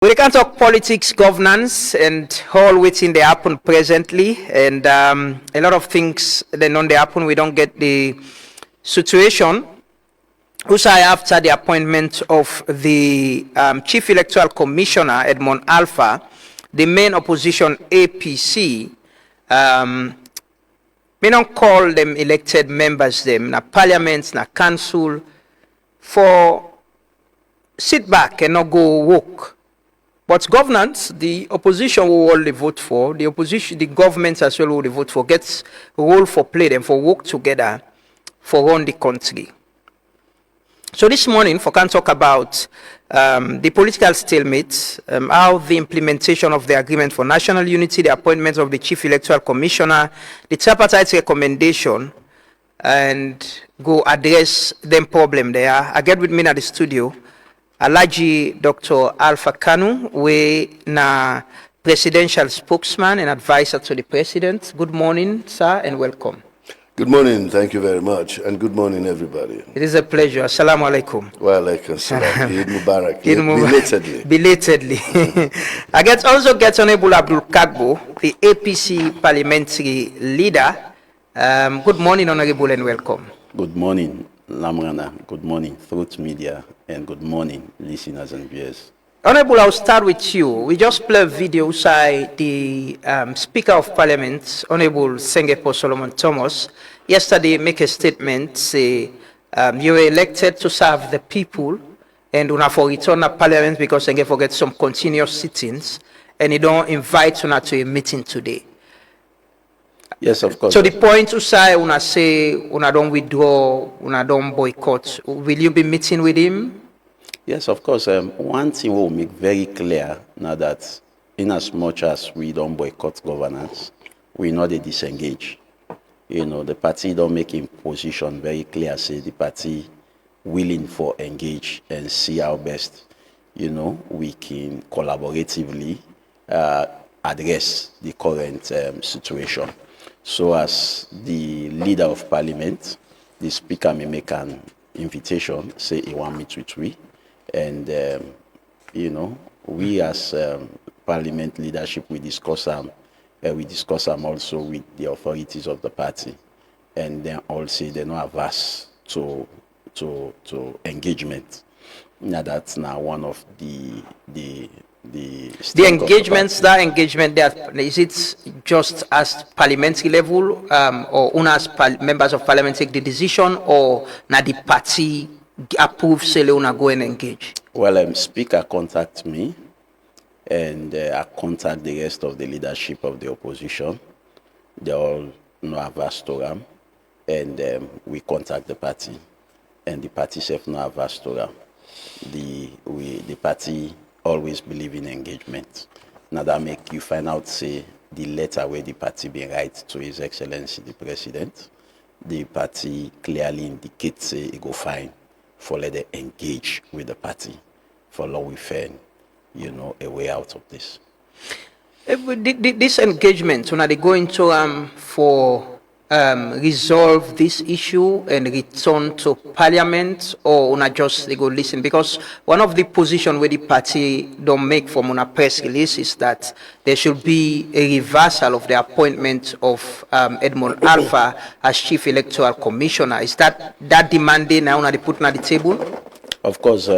We can talk politics, governance, and all within they happen presently, and a lot of things then on they happen. We don't get the situation. Also, after the appointment of the Chief Electoral Commissioner Edmond Alpha, the main opposition APC may not call them elected members them na parliament, na council for sit back and not go work. But governance, the opposition will only vote for, the opposition, the government as well will vote for, gets a role for play them, for work together, for run the country. So this morning, we can talk about the political stalemate, how the implementation of the agreement for national unity, the appointment of the Chief Electoral Commissioner, the tripartite recommendation, and go address them problem there. I get with me at the studio. Alaji Dr. Alpha Kanu, we na presidential spokesman and advisor to the president. Good morning, sir, and welcome. Good morning, thank you very much, and good morning, everybody. It is a pleasure. Assalamu alaikum. Wa alaikum salam. Eid Mubarak. Eid Mubarak. Belatedly. Belatedly. I also get Honorable Abdul Kargbo, the APC parliamentary leader. Good morning, Honorable, and welcome. Good morning, Lamrana. Good morning, Fruit Media, and good morning, listeners and viewers. Honorable, I'll start with you. We just play a video by the Speaker of Parliament, Honorable Sengepo Solomon Thomas, yesterday make a statement, say you were elected to serve the people and una for return to Parliament because Sengepo get some continuous sittings and he don't invite una to a meeting today. Yes, of course. So the point to say, una don't withdraw, una don't boycott, will you be meeting with him? Yes, of course. One thing we'll make very clear now that in as much as we don't boycott governance, we know they disengage. You know, the party don't make in position very clear, say the party willing for engage and see how best, you know, we can collaboratively address the current situation. So as the leader of parliament, the speaker may make an invitation, say he want meet with we. And, you know, we as parliament leadership, we discuss them also with the authorities of the party. And then also they're not averse to engagement. Now that's now one of the engagements, that engagement there, is it just as parliamentary level or una as members of parliament take the decision or na the party approve say una go and engage? Well, speaker contact me and I contact the rest of the leadership of the opposition. They all know averse to them and we contact the party and the party self know averse to them. The party always believe in engagement. Now that make you find out, say, the letter where the party been write to His Excellency the President, the party clearly indicates, say, it go fine for let them engage with the party for law we find, you know, a way out of this. This engagement, when are they going to for resolve this issue and return to parliament, or una just they go listen? Because one of the position where the party don't make from una press release is that there should be a reversal of the appointment of Edmond Alpha as Chief Electoral Commissioner. Is that demanding now una they put on the table? Of course,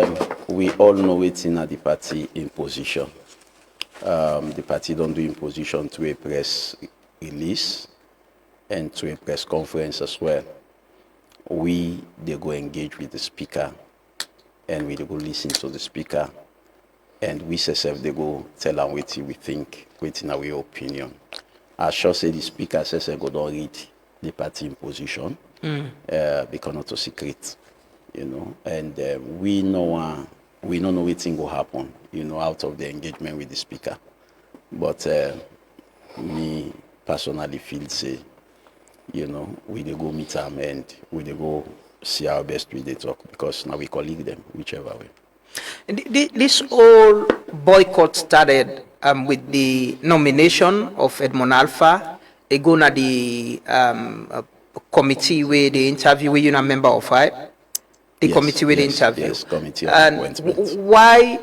we all know it's in the party imposition. The party don't do imposition to a press release and to a press conference as well. They go engage with the speaker and we go listen to the speaker and we say they go tell them what we think, what in our opinion. I sure say the speaker says go don't read the party imposition because not a secret, you know, and we don't know what thing will happen, you know, out of the engagement with the speaker. But me personally feel say, you know, we dey go meet them and we dey go see our best we dey talk because now we colleague them whichever way. This whole boycott started with the nomination of Edmond Alpha. They go na the committee where they interview where you're a member of, right? The committee where they interview. Yes, committee of appointment. Why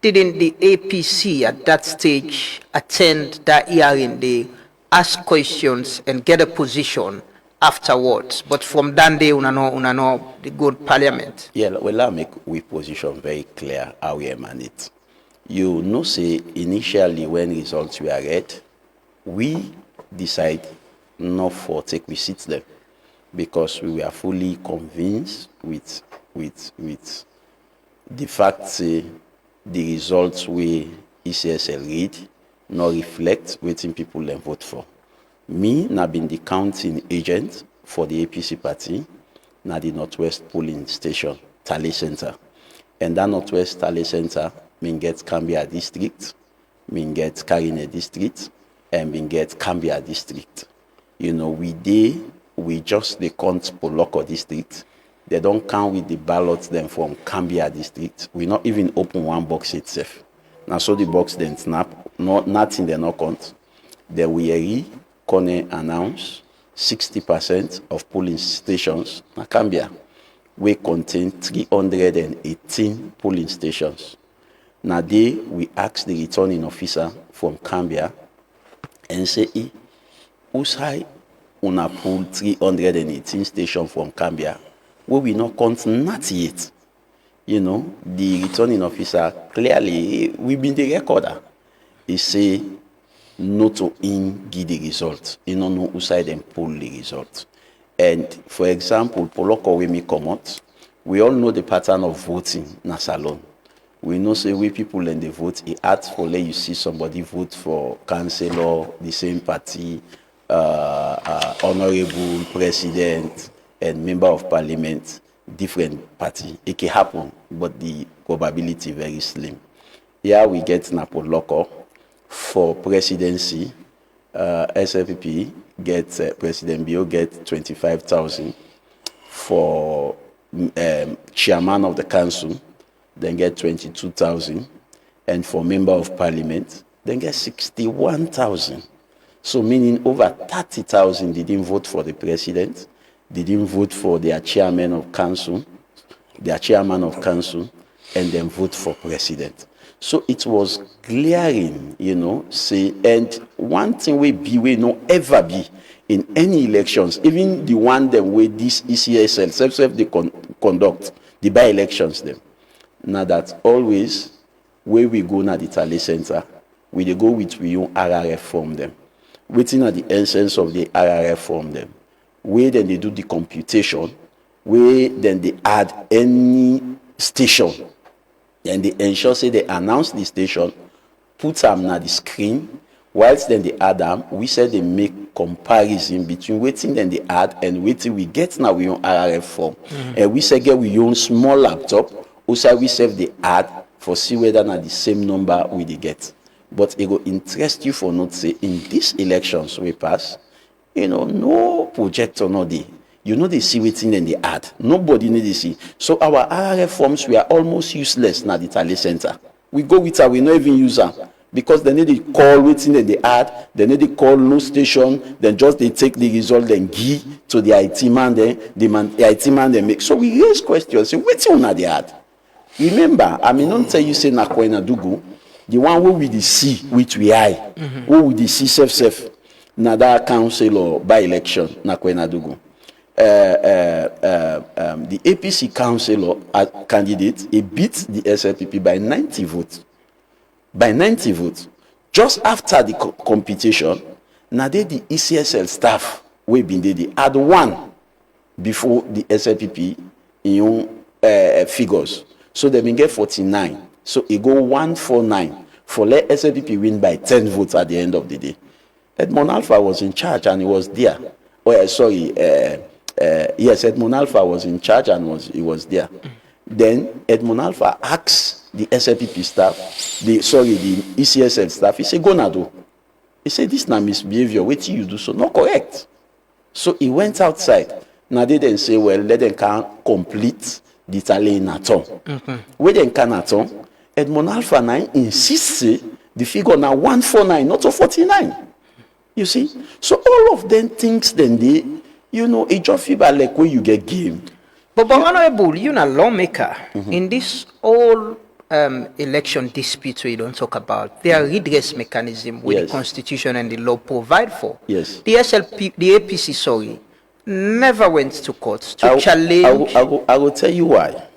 didn't the APC at that stage attend that hearing? They ask questions and get a position afterwards. But from that day, una know the good parliament. Yeah, well, I make we position very clear how we emanate. You know, say initially when results were read, we decide not for take we sit them because we were fully convinced with the fact say the results we ECSL read not reflect waiting people then vote for. Me, na been the counting agent for the APC party, na the Northwest polling station, Tally Center. And that Northwest Tally Center, mean get Cambia district, mean get Karine district, and mean get Cambia district. You know, we just the count Poloko district. They don't count with the ballots then from Cambia district. We not even open one box itself. Now so the box then snap, nothing they not count. Then we Kone announce 60% of polling stations na Cambia. We contain 318 polling stations. Now we ask the returning officer from Cambia and say, who's high una pull 318 stations from Cambia? We will not count not yet. You know, the returning officer clearly, we been the recorder. He say, not to give the result. You don't know who side and pull the result. And for example, Poloko when me come out, we all know the pattern of voting na salon. We know say we people in the vote, it asks for let you see somebody vote for councillor, the same party, honorable president, and member of parliament, different party. It can happen, but the probability very slim. Here we get Napoloko for presidency. SLPP gets President Bio get 25,000 for chairman of the council, then get 22,000, and for member of parliament, then get 61,000. So meaning over 30,000 didn't vote for the president. They didn't vote for their chairman of council, and then vote for president. So it was glaring, you know, say, and one thing we no ever be in any elections, even the one them where this ECSL, self they conduct, the by-elections them. Now that always, where we go now the Tally Center, we they go with we own RRF form them. Waiting at the essence of the RRF form them. Where then they do the computation, where then they add any station, and they ensure say they announce the station, put them on the screen, whilst then they add them, we said they make comparison between waiting then they add and waiting we get now we own RRF form. And we say get we own small laptop, also we save the add for see whether not the same number we they get. But it will interest you for not say in these elections we pass, you know, no projector, no day. You know they see waiting and they add. Nobody need to see. So our RRF forms were almost useless now the Tally Center. We go with her, we not even use her. Because they need to call waiting and they add, they need to call no station, then just they take the result, then give to the IT man, then the IT man they make. So we raise questions, say, waiting on the add. Remember, I mean, don't tell you say na Kwena Dugu, the one who we see which we eye, who we see self. Nada council by election na Kwenadugu. The APC council candidate he beat the SLPP by 90 votes. By 90 votes. Just after the competition, now the ECSL staff we been they had one before the SLPP in figures. So they been get 49. So it go 149 for let SLPP win by 10 votes at the end of the day. Edmond Alpha was in charge and he was there. Yes, Edmond Alpha was in charge and he was there. Then Edmond Alpha asked the SLPP staff, the ECSL staff, he said, go na do. He said, this na misbehavior, wait till you do so. Not correct. So he went outside. Now they then say, well, let them can complete the tally in atom. When they can atom, Edmond Alpha 9 insists the figure now 149, not 49. You see? So all of them things then they, you know, it just feel like when you get game. But Honorable, you're a lawmaker. In this whole election disputes we don't talk about. There are redress mechanisms which the Constitution and the law provide for. Yes. The APC, sorry, never went to court to challenge. I will tell you why.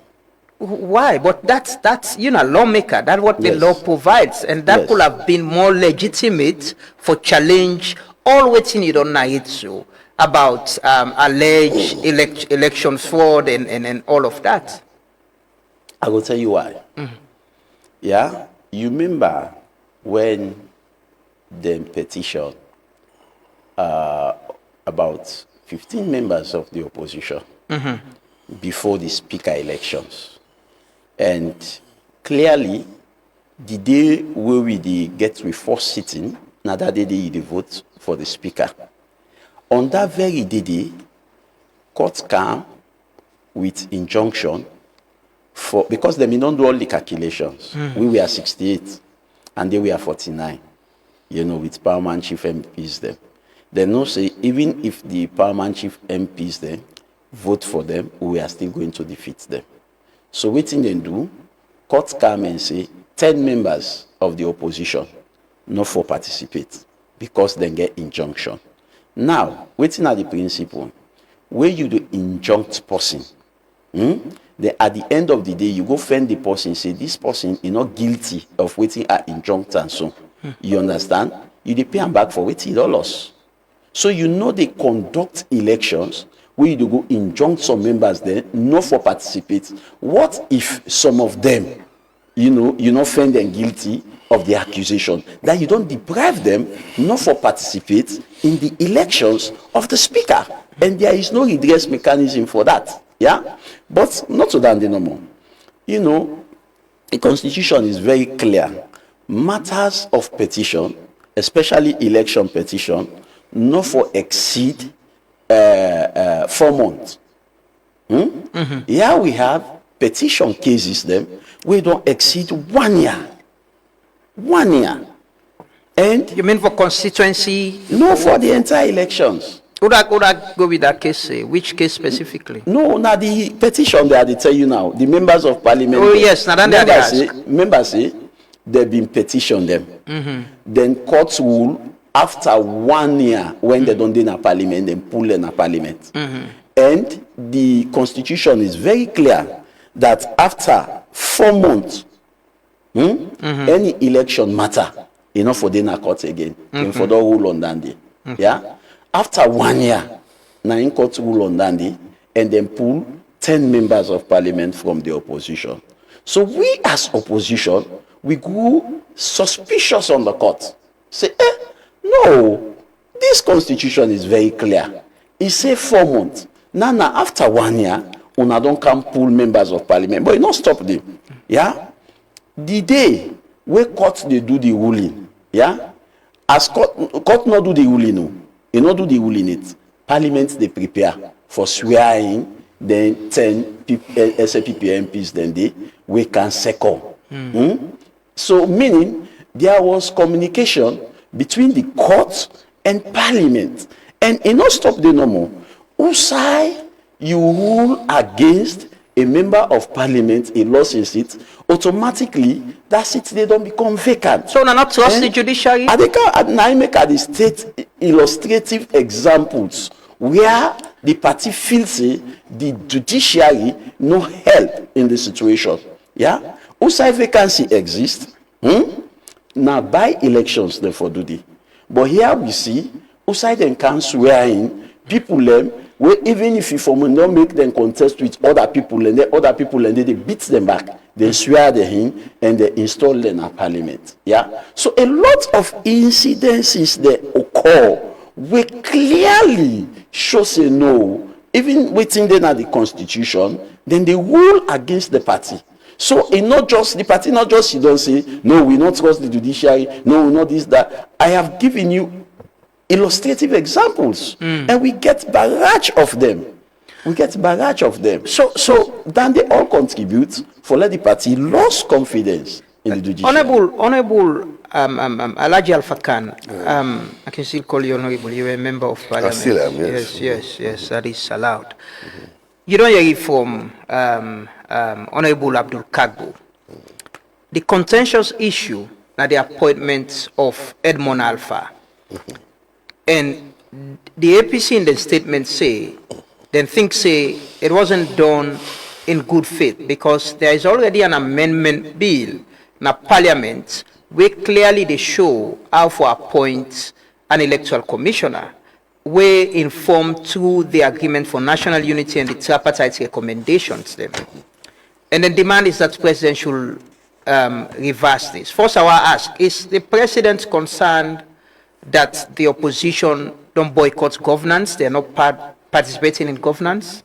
Why? But that's lawmaker. That's what the law provides, and that could have been more legitimate for challenge all waiting you don't know so about alleged election fraud and all of that. I will tell you why. Yeah, you remember when the petition about 15 members of the opposition before the speaker elections, and clearly the day where we get to first sitting, now that day they vote for the speaker. On that very day, court came with injunction because they may not do all the calculations. We were 68 and they were 49, with Parliament chief MPs them. They know say even if the Parliament chief MPs them vote for them, we are still going to defeat them. So what they do, court come and say 10 members of the opposition not for participate because they get injunction. Now, waiting at the principle, where you do injunct person, then at the end of the day, you go find the person, say this person is not guilty of waiting at injunct and so. You understand? You dey pay them back for waiting dollars. So they conduct elections where you go injunct some members there, not for participate. What if some of them, you not find them guilty of the accusation, that you don't deprive them not for participate in the elections of the speaker, and there is no redress mechanism for that. Yeah, but not to that no more. The Constitution is very clear. Matters of petition, especially election petition, not for exceed 4 months. Here we have petition cases them we don't exceed 1 year. 1 year. And you mean for constituency? No, for the entire elections. Would I go with that case? Which case specifically? No, now the petition that they tell you now, the members of parliament. Oh yes, now that members say they've been petitioned them. Then courts rule after 1 year when they don't do in parliament, then pull in a parliament. And the Constitution is very clear that after 4 months, any election matter, for the court again, and for the rule on that day. Yeah. After 1 year, now in court rule on that day, and then pull 10 members of parliament from the opposition. So we as opposition, we go suspicious on the court. Say, no, this Constitution is very clear. It says 4 months. Now after 1 year, una don't come pull members of parliament, but you not stop them. Yeah. The day where court they do the ruling, yeah, as court not do the ruling, no, you not do the ruling it. Parliament they prepare for swearing, then 10 SAPP MPs then we can second. So meaning there was communication between the court and parliament, and it not stop the no more. Usai you rule against a member of parliament, a loss in seat, automatically that seat they don't become vacant. So now not trust the judiciary? I make the state illustrative examples where the party feels the judiciary no help in the situation. Yeah? Usai vacancy exists. Now by elections therefore do they. But here we see Usai then can swear in people them where even if you don't make them contest with other people and they beat them back, they swear them in and they install them in parliament. Yeah. So a lot of incidences that occur we clearly show say no, even waiting then at the Constitution, then they rule against the party. So it not just the party, not just you don't say no, we not trust the judiciary, no, we not this, that. I have given you illustrative examples, and we get barrage of them. So then they all contribute for let the party lose confidence in the judiciary. Honorable Alhaji Alpha Khan, I can still call you honorable. You're a member of parliament. I still am, yes. Yes, that is allowed. You don't hear it from Honorable Abdul Kargbo. the contentious issue na the appointment of Edmond Alpha. And the APC in the statement say, say it wasn't done in good faith because there is already an amendment bill in Parliament where clearly they show how to appoint an electoral commissioner, where informed through the agreement for national unity and the tripartite recommendations then. And the demand is that the president should reverse this. First, I want to ask, is the president concerned that the opposition don't boycott governance? They're not participating in governance?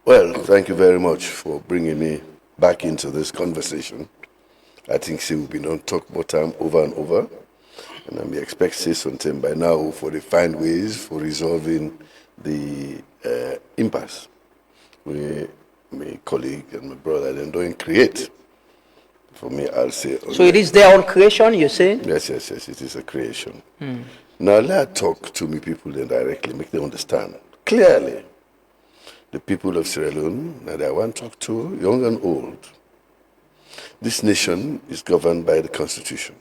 Well, thank you very much for bringing me back into this conversation. I think we've been on talk about time over and over, and I may expect say something by now for the find ways for resolving the impasse where my colleague and my brother then don't create. For me, I'll say. So it is their own creation, you say? Yes, it is a creation. Now let's talk to me people then directly, make them understand clearly. The people of Sierra Leone, that I want to talk to, young and old. This nation is governed by the Constitution,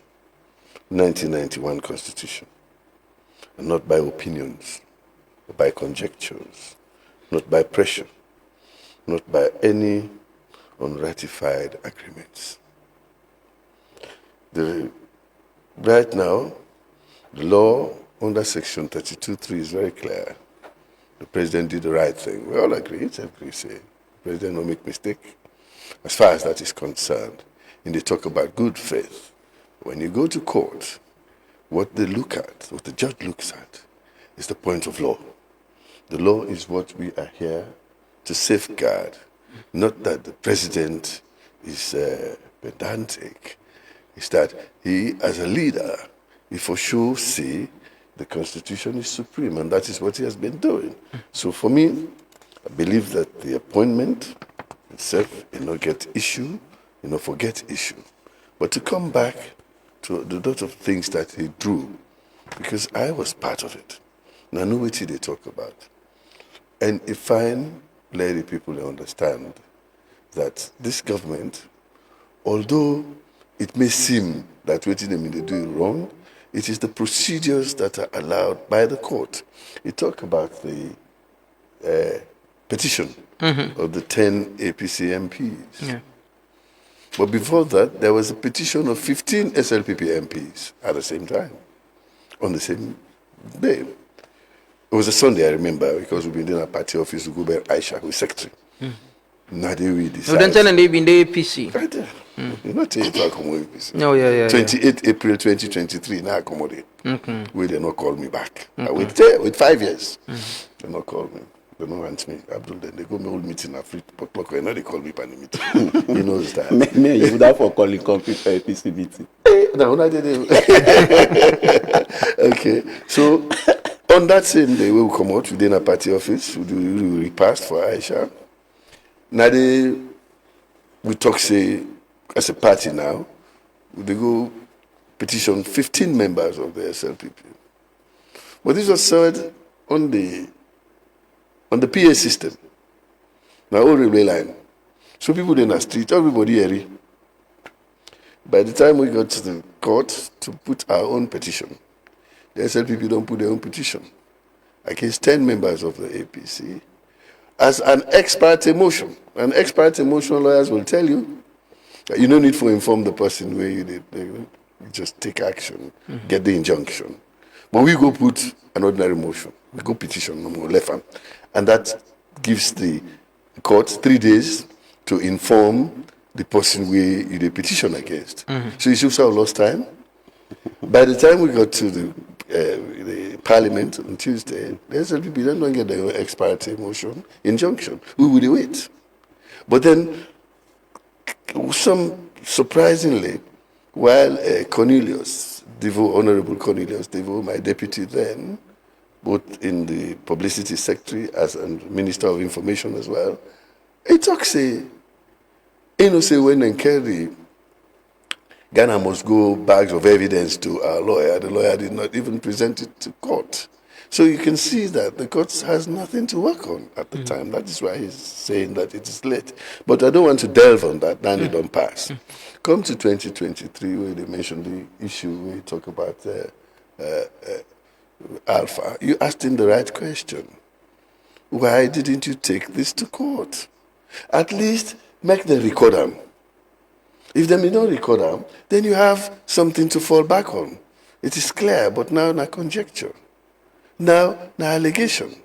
1991 Constitution, and not by opinions, but by conjectures, not by pressure, not by any unratified agreements. Right now, the law under Section 32.3 is very clear. The president did the right thing. We all agree, everybody say. The president don't make mistake. As far as that is concerned, and they talk about good faith. When you go to court, what they look at, what the judge looks at, is the point of law. The law is what we are here to safeguard, not that the president is pedantic. It's that he, as a leader, he for sure see the Constitution is supreme, and that is what he has been doing. So for me, I believe that the appointment itself, not get issue, forget issue. But to come back to the lot of things that he drew, because I was part of it, and I know what they talk about. And if I let the people understand that this government, although it may seem that what they do wrong, it is the procedures that are allowed by the court. You talk about the petition of the 10 APC MPs. Yeah. But before that, there was a petition of 15 SLPP MPs at the same time, on the same day. It was a Sunday, I remember, because we've been in a party office with Guber Aisha, who is secretary. Now we So then tell them they've been the APC. Right there. You're not telling talk about APC. No, yeah. 28 April 2023, now accommodate. Where they not call me back. I with 5 years. They not call me. They don't want me. Abdul, then they go me old meeting at 3 o'clock. I know they call me by the meeting. He knows that. Me, you would have for calling complete for APC meeting. No, I didn't. Okay. So on that same day, we will come out within a party office. We do repast for Aisha. Now we talk say as a party now, they go petition 15 members of the SLPP. But this was said on the PA system. Now all railway line. So people in the street, everybody here. By the time we got to the court to put our own petition, the SLPP don't put their own petition against 10 members of the APC as an ex parte motion. An ex parte motion, lawyers will tell you that you don't need to inform the person where you did. You just take action, get the injunction. But we go put an ordinary motion. We go petition, no more left hand. And that gives the court 3 days to inform the person where you did petition against. So you should have lost time. By the time we got to the Parliament on Tuesday, the SLPP don't get their ex parte motion injunction. We would wait. But then, surprisingly, while Cornelius Devo, Honorable Cornelius Devo, my deputy then, both in the publicity secretary as a Minister of Information as well, he talks say when and carry Ghana must go bags of evidence to our lawyer. The lawyer did not even present it to court. So you can see that the court has nothing to work on at the time. That is why he's saying that it is late. But I don't want to delve on that, then it don't pass. Come to 2023, where they mentioned the issue, we talk about Alpha. You asked him the right question. Why didn't you take this to court? At least make them record them. If they may not record them, then you have something to fall back on. It is clear, but now na conjecture. Now na allegation.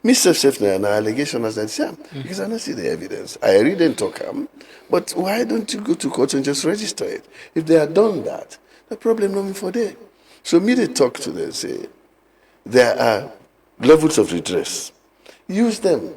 Mr. Sefner, na allegation as I say, because I don't see the evidence. I read and talk but why don't you go to court and just register it? If they had done that, the problem not for them. So me they talk to them, say, there are levels of redress. Use them.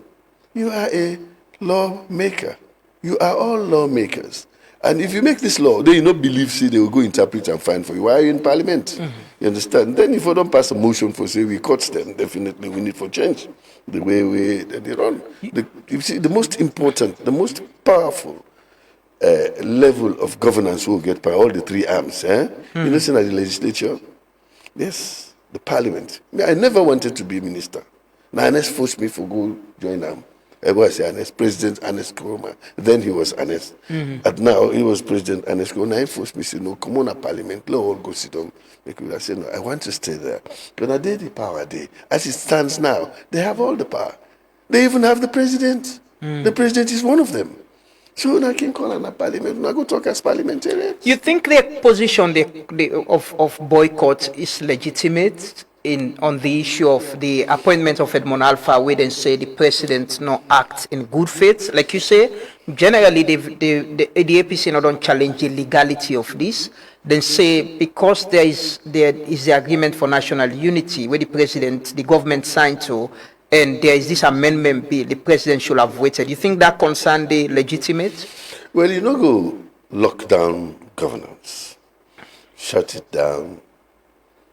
You are a lawmaker. You are all lawmakers. And if you make this law, then you don't believe, see, they will go interpret and find for you. Why are you in Parliament? You understand? Then if you don't pass a motion for, say, we cut them, definitely we need for change. The way they run. You see, the most important, the most powerful level of governance will get by all the three arms. You listen at the legislature? Yes, the Parliament. I never wanted to be a minister. Now, Ernest forced me to go join them. I was Ernest, President Ernest Koroma. Then he was Ernest. And now he was President Ernest Koroma. He forced me to say, no, come on, a Parliament, let all go sit down. I said, no, I want to stay there. When I did the power day, as it stands now, they have all the power. They even have the president. The president is one of them. So I can call on a Parliament, I go talk as parliamentarians. You think the position of boycott is legitimate on the issue of the appointment of Edmond Alpha, where they say the president no act in good faith? Like you say, generally the APC not don't challenge the legality of this. Then say because there is the agreement for national unity where the government signed to, and there is this amendment bill, the president should have waited. You think that concern the legitimate? Well, you don't go lock down governance, shut it down,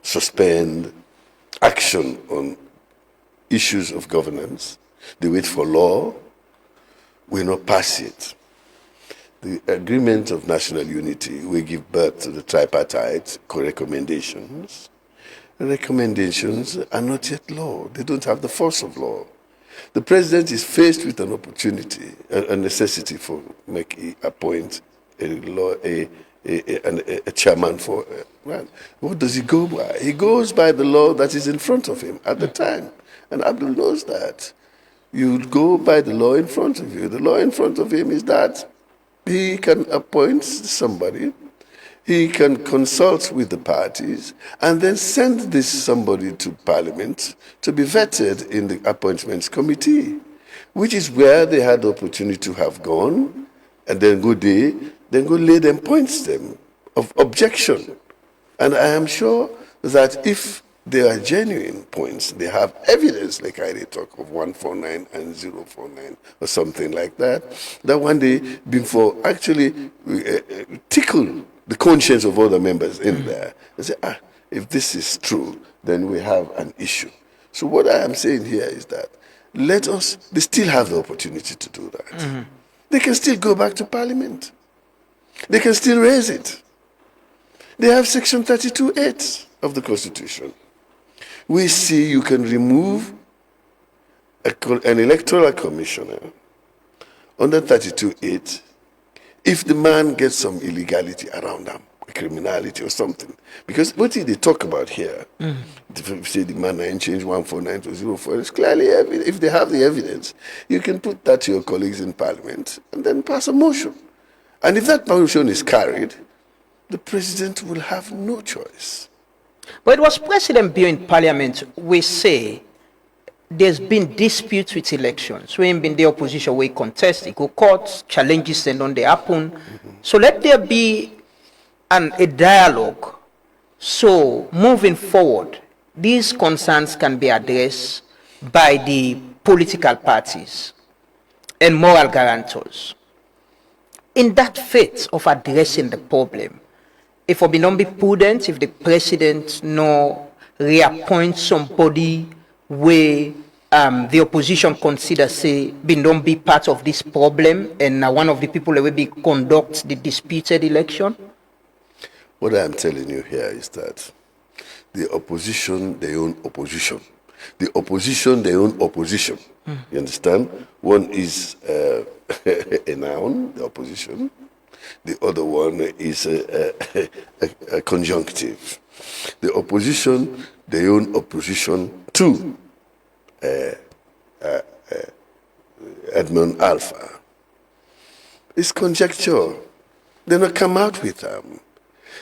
suspend action on issues of governance. They wait for law, we not pass it. The agreement of national unity will give birth to the tripartite recommendations. The recommendations are not yet law. They don't have the force of law. The president is faced with an opportunity, a necessity for appoint a chairman for. What does he go by? He goes by the law that is in front of him at the time. And Abdul knows that. You go by the law in front of you. The law in front of him is that he can appoint somebody, he can consult with the parties, and then send this somebody to Parliament to be vetted in the appointments committee, which is where they had the opportunity to have gone, and then go lay them points them of objection. And I am sure that if there are genuine points, they have evidence, like I talk of 149 and 049 or something like that, that one day before actually tickle the conscience of all the members in there and say, if this is true, then we have an issue. So what I am saying here is that they still have the opportunity to do that. They can still go back to Parliament. They can still raise it. They have Section 32(8) of the Constitution. We see you can remove an electoral commissioner under 32(8) if the man gets some illegality around them, criminality or something. Because what did they talk about here? If say the man ain't changed 149 to 04, it's clearly if they have the evidence, you can put that to your colleagues in Parliament and then pass a motion. And if that motion is carried, the president will have no choice. But it was President Bill in Parliament, we say there's been disputes with elections. When been the opposition, we contest, go court, challenges and on they happen. So let there be a dialogue. So moving forward, these concerns can be addressed by the political parties and moral guarantors. In that faith of addressing the problem, if we don't be prudent, if the president no reappoint somebody where the opposition consider say don't be part of this problem and one of the people that will be conduct the disputed election? What I am telling you here is that the opposition, their own opposition, The opposition, their own opposition. You understand? One is a noun, the opposition. The other one is a conjunctive. The opposition, their own opposition to Edmund Alpha. It's conjecture. They not come out with them.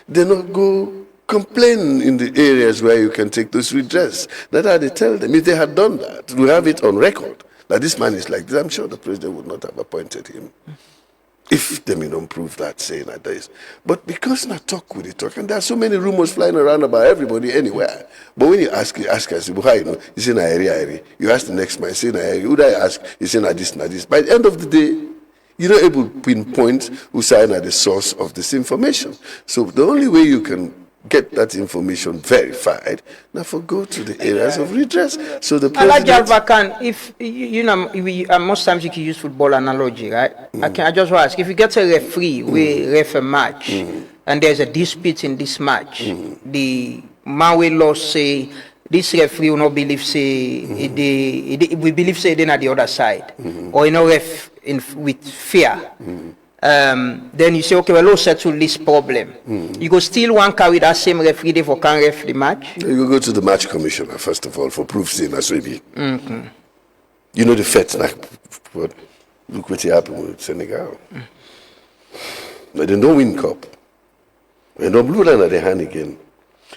They not go complain in the areas where you can take those redress. That's how they tell them. If they had done that, we have it on record, that this man is like this, I'm sure the president would not have appointed him. If they may not prove that, saying that there is. But because not talk with the talk, and there are so many rumors flying around about everybody anywhere. But when you ask us, well, how you know? You say, na area. You ask the next man, say, na area. Who do I ask? You say, na this, na this. By the end of the day, you're not able to pinpoint who's at the source of this information. So the only way you can get that information verified, now for go to the areas of redress. So the president... if most times you can use football analogy, right? I just want to ask, if you get a referee, we ref a match, and there's a dispute in this match, the Maui law say this referee will not believe say we believe say they're on the other side, or ref with fear. Then you say, okay, well, let's settle this problem. You go still one carry that same referee there for can ref the match? You go to the match commissioner, first of all, for proofs in Aswebi. You know the fete, like, look what happened with Senegal. But they don't win cup. They don't blow down at their hand again,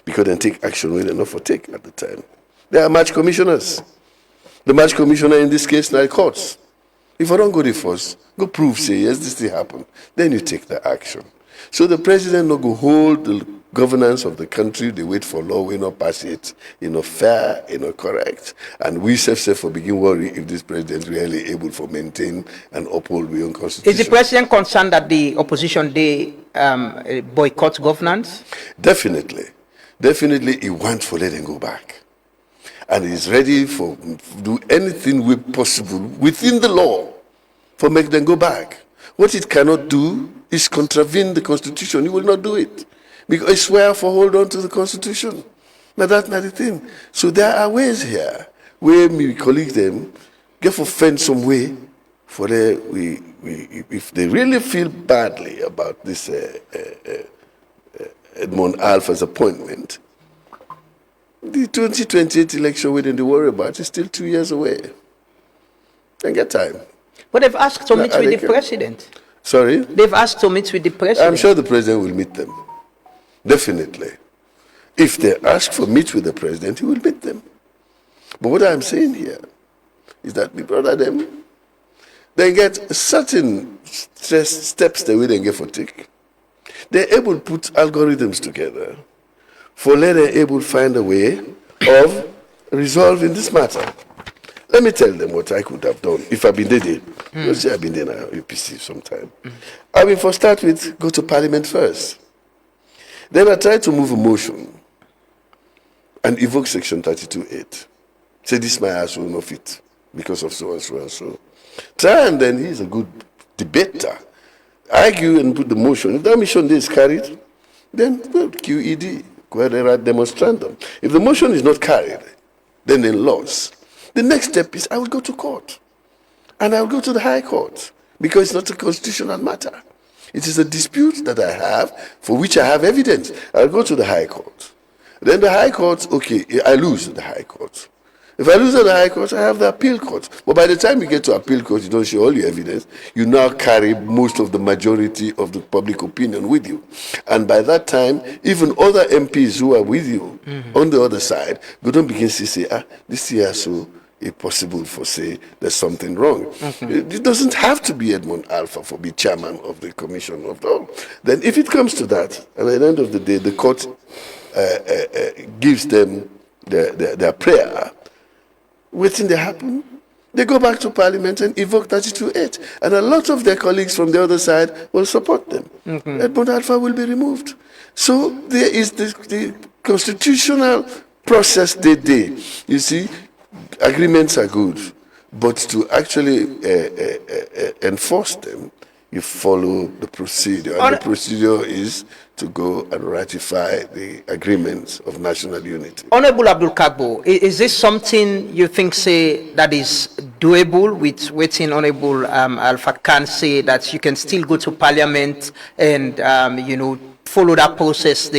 because they take action when they not for take at the time. They are match commissioners. The match commissioner in this case, now courts. If I don't go the first, go prove, say, yes, this thing happened. Then you take the action. So the president not go hold the governance of the country, they wait for law, we not pass it, fair, correct. And we say for begin worry if this president really able to maintain and uphold the own constitution. Is the president concerned that the opposition, they boycott governance? Definitely. Definitely he wants to let them go back. And is ready for do anything possible within the law for make them go back. What it cannot do is contravene the Constitution. He will not do it. Because I swear for hold on to the Constitution. Now that's not the thing. So there are ways here where we colleague them, get for find some way for if they really feel badly about this Edmund Alpha's appointment, the 2028 election we didn't worry about is still 2 years away. And get time. But they've asked to meet with the president. Sorry? They've asked to meet with the president. I'm sure the president will meet them. Definitely. If they ask for meet with the president, he will meet them. But what I'm saying here is that we brother them, they get certain steps they will get for take. They're able to put algorithms together for later able to find a way of resolving this matter. Let me tell them what I could have done if I've been there. Let's say I've been there now, UPC sometime. I will first start with go to Parliament first. Then I try to move a motion and evoke Section 32(8). Say this my house will not fit because of so and so and so. Try and then he's a good debater. Argue and put the motion. If that motion is carried, then well, QED. Querere demonstrandum. If the motion is not carried, then they lost. The next step is I will go to court. And I will go to the High Court. Because it's not a constitutional matter. It is a dispute that I have, for which I have evidence. I'll go to the High Court. Then the High Court, okay, I lose at the High Court. If I lose at the High Court, I have the Appeal Court. But by the time you get to Appeal Court, you don't show all your evidence. You now carry most of the majority of the public opinion with you. And by that time, even other MPs who are with you on the other side, they don't begin to say, this year so it's possible for say there's something wrong. It doesn't have to be Edmund Alpha for be chairman of the commission of law. Then if it comes to that, and at the end of the day, the court gives them their prayer, waiting they happen, they go back to Parliament and evoke 32(8). And a lot of their colleagues from the other side will support them. Edmund Alpha will be removed. So there is the constitutional process they did. You see, agreements are good, but to actually enforce them you follow the procedure. And the procedure is to go and ratify the agreements of national unity. Honorable Abdul Kargbo, is this something you think, say, that is doable with waiting Honorable Alpha Khan say that you can still go to Parliament and, follow that process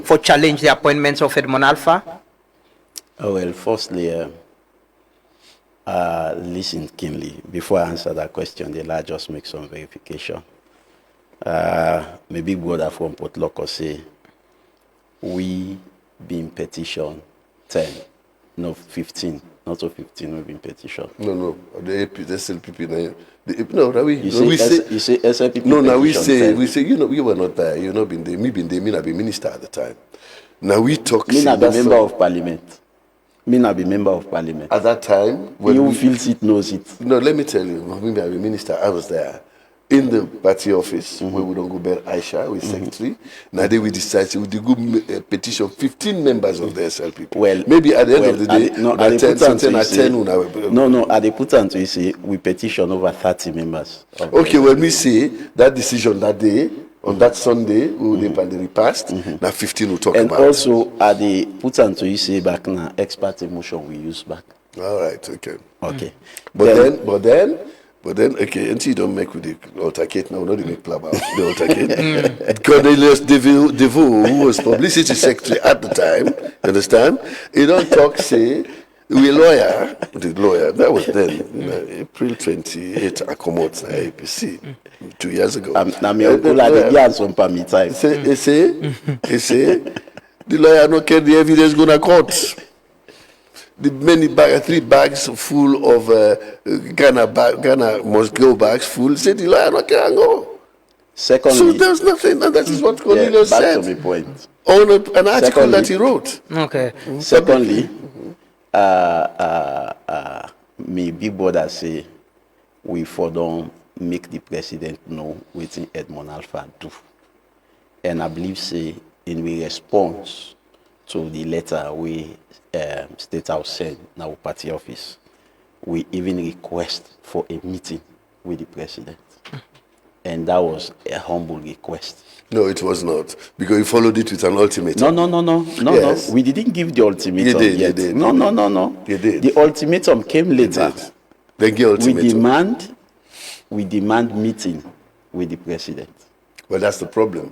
for challenge the appointments of Edmond Alpha? Oh, well, firstly, listen keenly. Before I answer that question, I'll just make some verification. Maybe brother from Port Loco say, we been petition 10, no 15, not so 15, we been petition. No, the AP, the SLPP, you say SLPP. No, now we say, you were not there, you not been there, me been there, me not be minister at the time. Now we talk. Me not be member of parliament. Me not be member of parliament. At that time, when you feels it, knows it. No, let me tell you, me be minister, I was there. In the party office, where we don't go bear Aisha, with secretary. Now we decided we did go petition 15 members of the SLPP. Well, maybe at the end of the day, at the put on to say we petition over 30 members. Okay, when we say that decision that day, on that Sunday, we will the repast, now 15 will talk about. And also, at the put on to say back now, expert emotion we use back. All right, okay. Okay. But then, okay, until you don't make with the altercate now, not the make club out, the altercate. Cornelius Deveau, who was publicity secretary at the time, you understand? He don't talk, say, we lawyer, the lawyer, that was then, April 28, Accommodate APC, 2 years ago. He say, the lawyer not care the evidence go to court. The many bags, 3 bags full of Ghana must go bags full. Say the lawyer not can go. Secondly, so there's nothing, and that is what Cornelius said. Back to my point. On an article that he wrote. Okay. Secondly, me big brother say we for don't make the president know what Edmond Alpha do, and I believe say in response to the letter we State House sent in our party office, we even request for a meeting with the president. And that was a humble request. No, it was not. Because you followed it with an ultimatum. No. Yes. No. We didn't give the ultimatum yet. You did. No. You did. The ultimatum came later. Then the ultimatum. We demand meeting with the president. Well, that's the problem.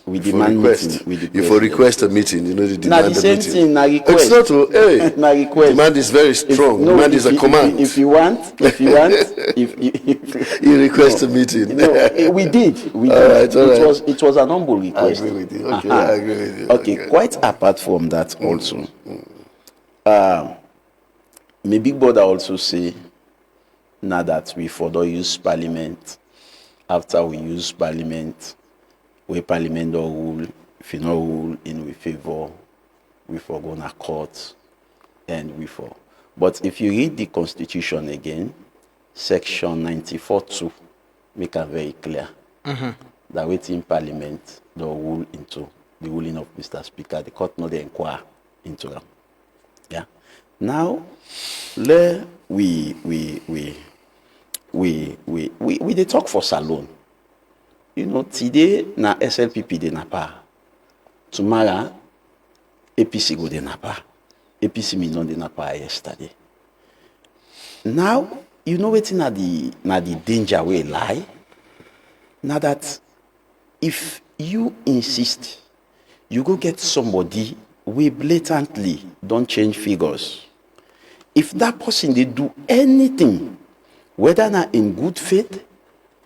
We demand meeting with the president. If you request a meeting, you know the demand the same meeting. Thing, na request. It's not to, hey, na request. Demand is very strong. Demand is a command. If you want, you request a meeting. No, we did. All right. It was an humble request. I agree with you. Okay, I agree with you. Okay, quite apart from that also. My big brother also say, now that we further use parliament, after we use parliament, we parliament don't rule, if you not rule in we favor, we for go to court, and we for. But if you read the constitution again, section 94(2) make it very clear that within parliament the rule into the ruling of Mr. Speaker, the court not inquire into them. Yeah. Now, we they talk for salon. You know, today na SLPP de napa. Tomorrow, APC go de napa. APC me non de napa yesterday. Now, you know what na the danger way lie? Now that if you insist, you go get somebody we blatantly don't change figures. If that person they do anything, whether not in good faith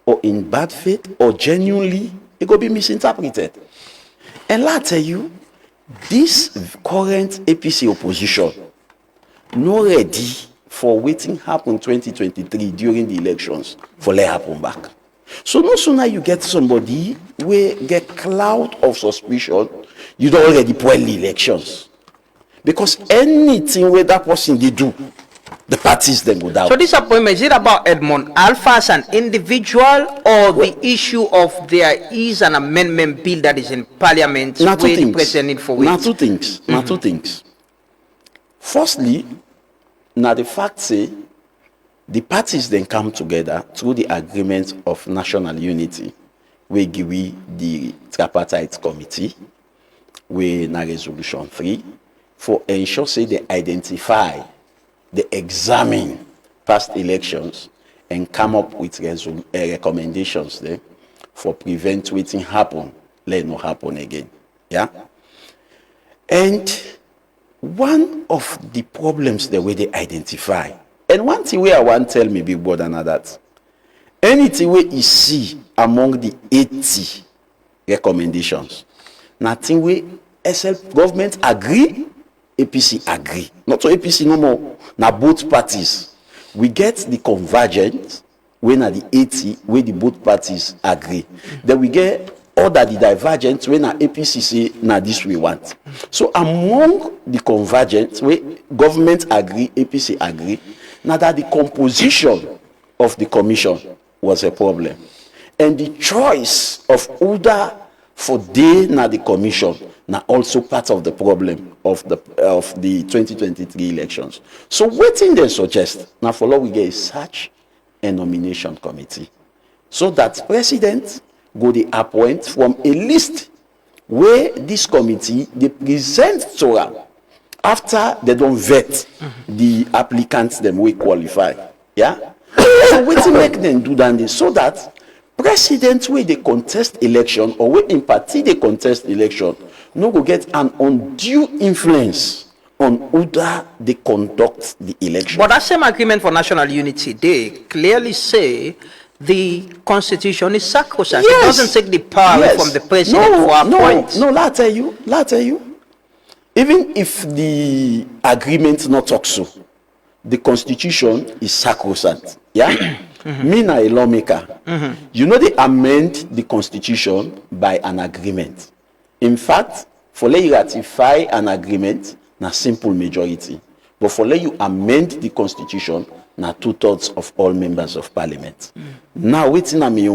or in bad faith or genuinely, it could be misinterpreted. And I tell you, this current APC opposition not ready for waiting happen 2023 during the elections for let happen back. So no sooner you get somebody where get cloud of suspicion, you don't already spoil the elections. Because anything where that person they do, the parties then go down. So this appointment, is it about Edmond Alpha as an individual, or the issue of there is an amendment bill that is in Parliament where the president need for Now two things. Firstly, now the fact say The parties then come together through the agreement of national unity. We give the tripartite committee, we na resolution 3, for ensure say they identify, they examine past elections and come up with recommendations there for prevent waiting happen, let no happen again. Yeah. And one of the problems the way they identify, and one thing where I want to tell me big brother than that, anything where you see among the 80 recommendations, nothing where SL government agree, APC agree. Not so APC no more. Now both parties. We get the convergence when at the 80 where the both parties agree. Then we get other the divergence when at APC say now this we want. So among the convergence where government agree, APC agree, now that the composition of the commission was a problem. And the choice of order for they now the commission now also part of the problem of the 2023 elections. So what thing they suggest now follow we get a search and nomination committee, so that president go the appoint from a list where this committee they present to them after they don't vet the applicants them we qualify. Yeah. So what to make them do that so that president where they contest election or where in party they contest election no go get an undue influence on whether they conduct the election. But that same agreement for national unity, they clearly say the constitution is sacrosanct. Yes. It doesn't take the power away from the president for appoint. No, let tell you. Even if the agreement not talk so, the constitution is sacrosanct. Yeah? Me na a lawmaker. You know they amend the constitution by an agreement. In fact, for let you ratify an agreement, na simple majority. But for let you amend the constitution, na 2/3 of all members of parliament. Now, waiting on me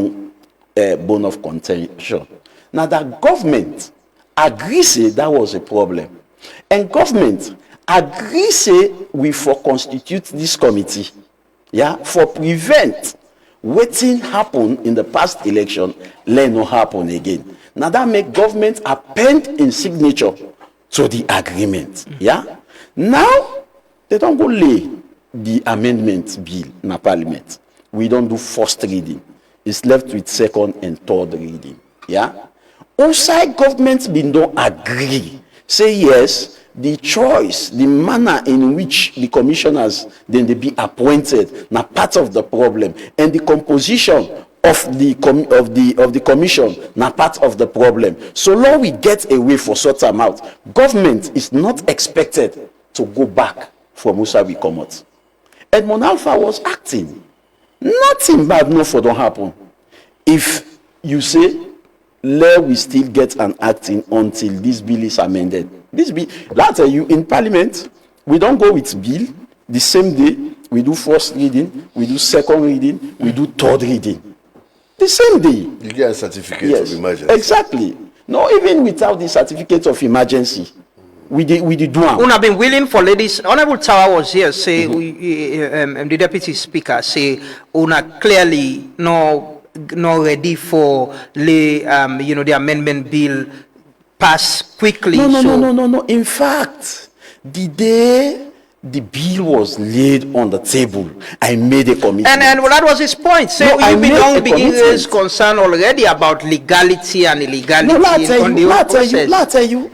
bone of contention. Now that government agree say that was a problem. And government agree say we for constitute this committee. Yeah, for prevent waiting happen in the past election, let no happen again. Now that make government append in signature to the agreement. Yeah. Now they don't go lay the amendment bill in the parliament. We don't do first reading. It's left with second and third reading. Yeah. Outside government been don't agree. Say yes, the choice, the manner in which the commissioners then they be appointed, now part of the problem, and the composition of the commission, now part of the problem. So long we get away for sort them out, government is not expected to go back from Musa we come out. Edmond Alpha was acting. Nothing bad no for don't happen. If you say, let we still get an acting until this bill is amended. This bill, let's tell you, in parliament, we don't go with bill the same day. We do first reading, we do second reading, we do third reading. The same day. You get a certificate of emergency. Exactly. No, even without the certificate of emergency, we did do it. Una been willing for ladies. Honorable Tower was here. Say the deputy speaker say una clearly not ready for the amendment bill pass quickly. No. In fact, the day the bill was laid on the table, I made a commitment. And well, that was his point. So you begin raise concern already about legality and illegality. Let tell you,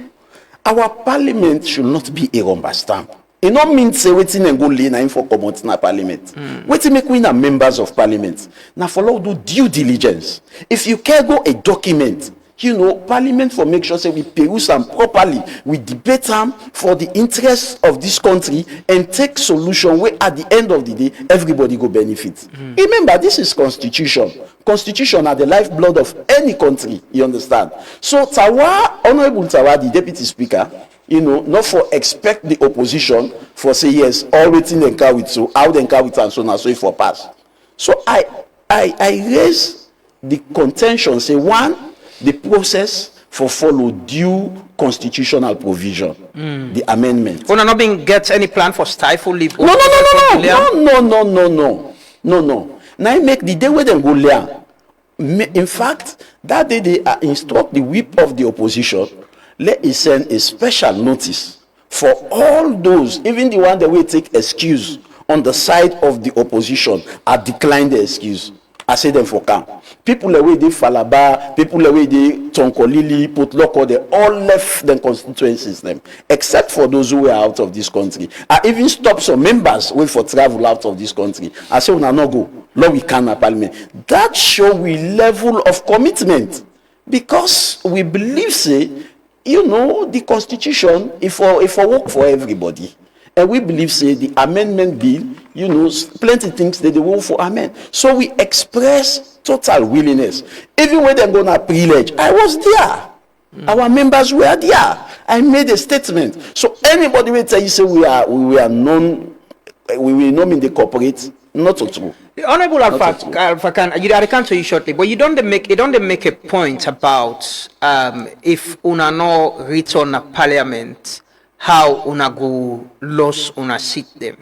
our parliament should not be a rubber stamp. It not mean say waiting and go lay na for commot na parliament. Waiting make we na members of parliament. Now follow do due diligence. If you can go a document, parliament for make sure say we peruse them properly, we debate them for the interests of this country and take solution where at the end of the day everybody go benefit. Remember, this is constitution. Constitution are the lifeblood of any country. You understand? So Honorable Tawa, the deputy speaker, not for expect the opposition for say yes, all waiting and car with so how then car with and so now so for pass. So I raise the contention, say one, the process for follow due constitutional provision, the amendment. Well, not being get any plan for stifle leave. No. No. Now make the day where them go learn. In fact, that day they instruct the whip of the opposition, let it send a special notice for all those, even the one that will take excuse on the side of the opposition, are declined the excuse. I say them for camp. People away they Falaba, people away they Tonkolili, Potloko, they all left the constituencies them, except for those who were out of this country. I even stopped some members wait for travel out of this country. I say we not go. Lord, we can Parliament. That show we level of commitment, because we believe say, you know, the constitution if I work for everybody. And we believe, say, the amendment bill, you know, plenty things that they want for amend. So we express total willingness. Even when they're going to privilege, I was there. Our members were there. I made a statement. So anybody will tell you, say, we will not mean the corporate, not true. The Honorable Alpha Khan, I come to you shortly, but you don't make a point about if una no return a parliament, how una go lose una seat them.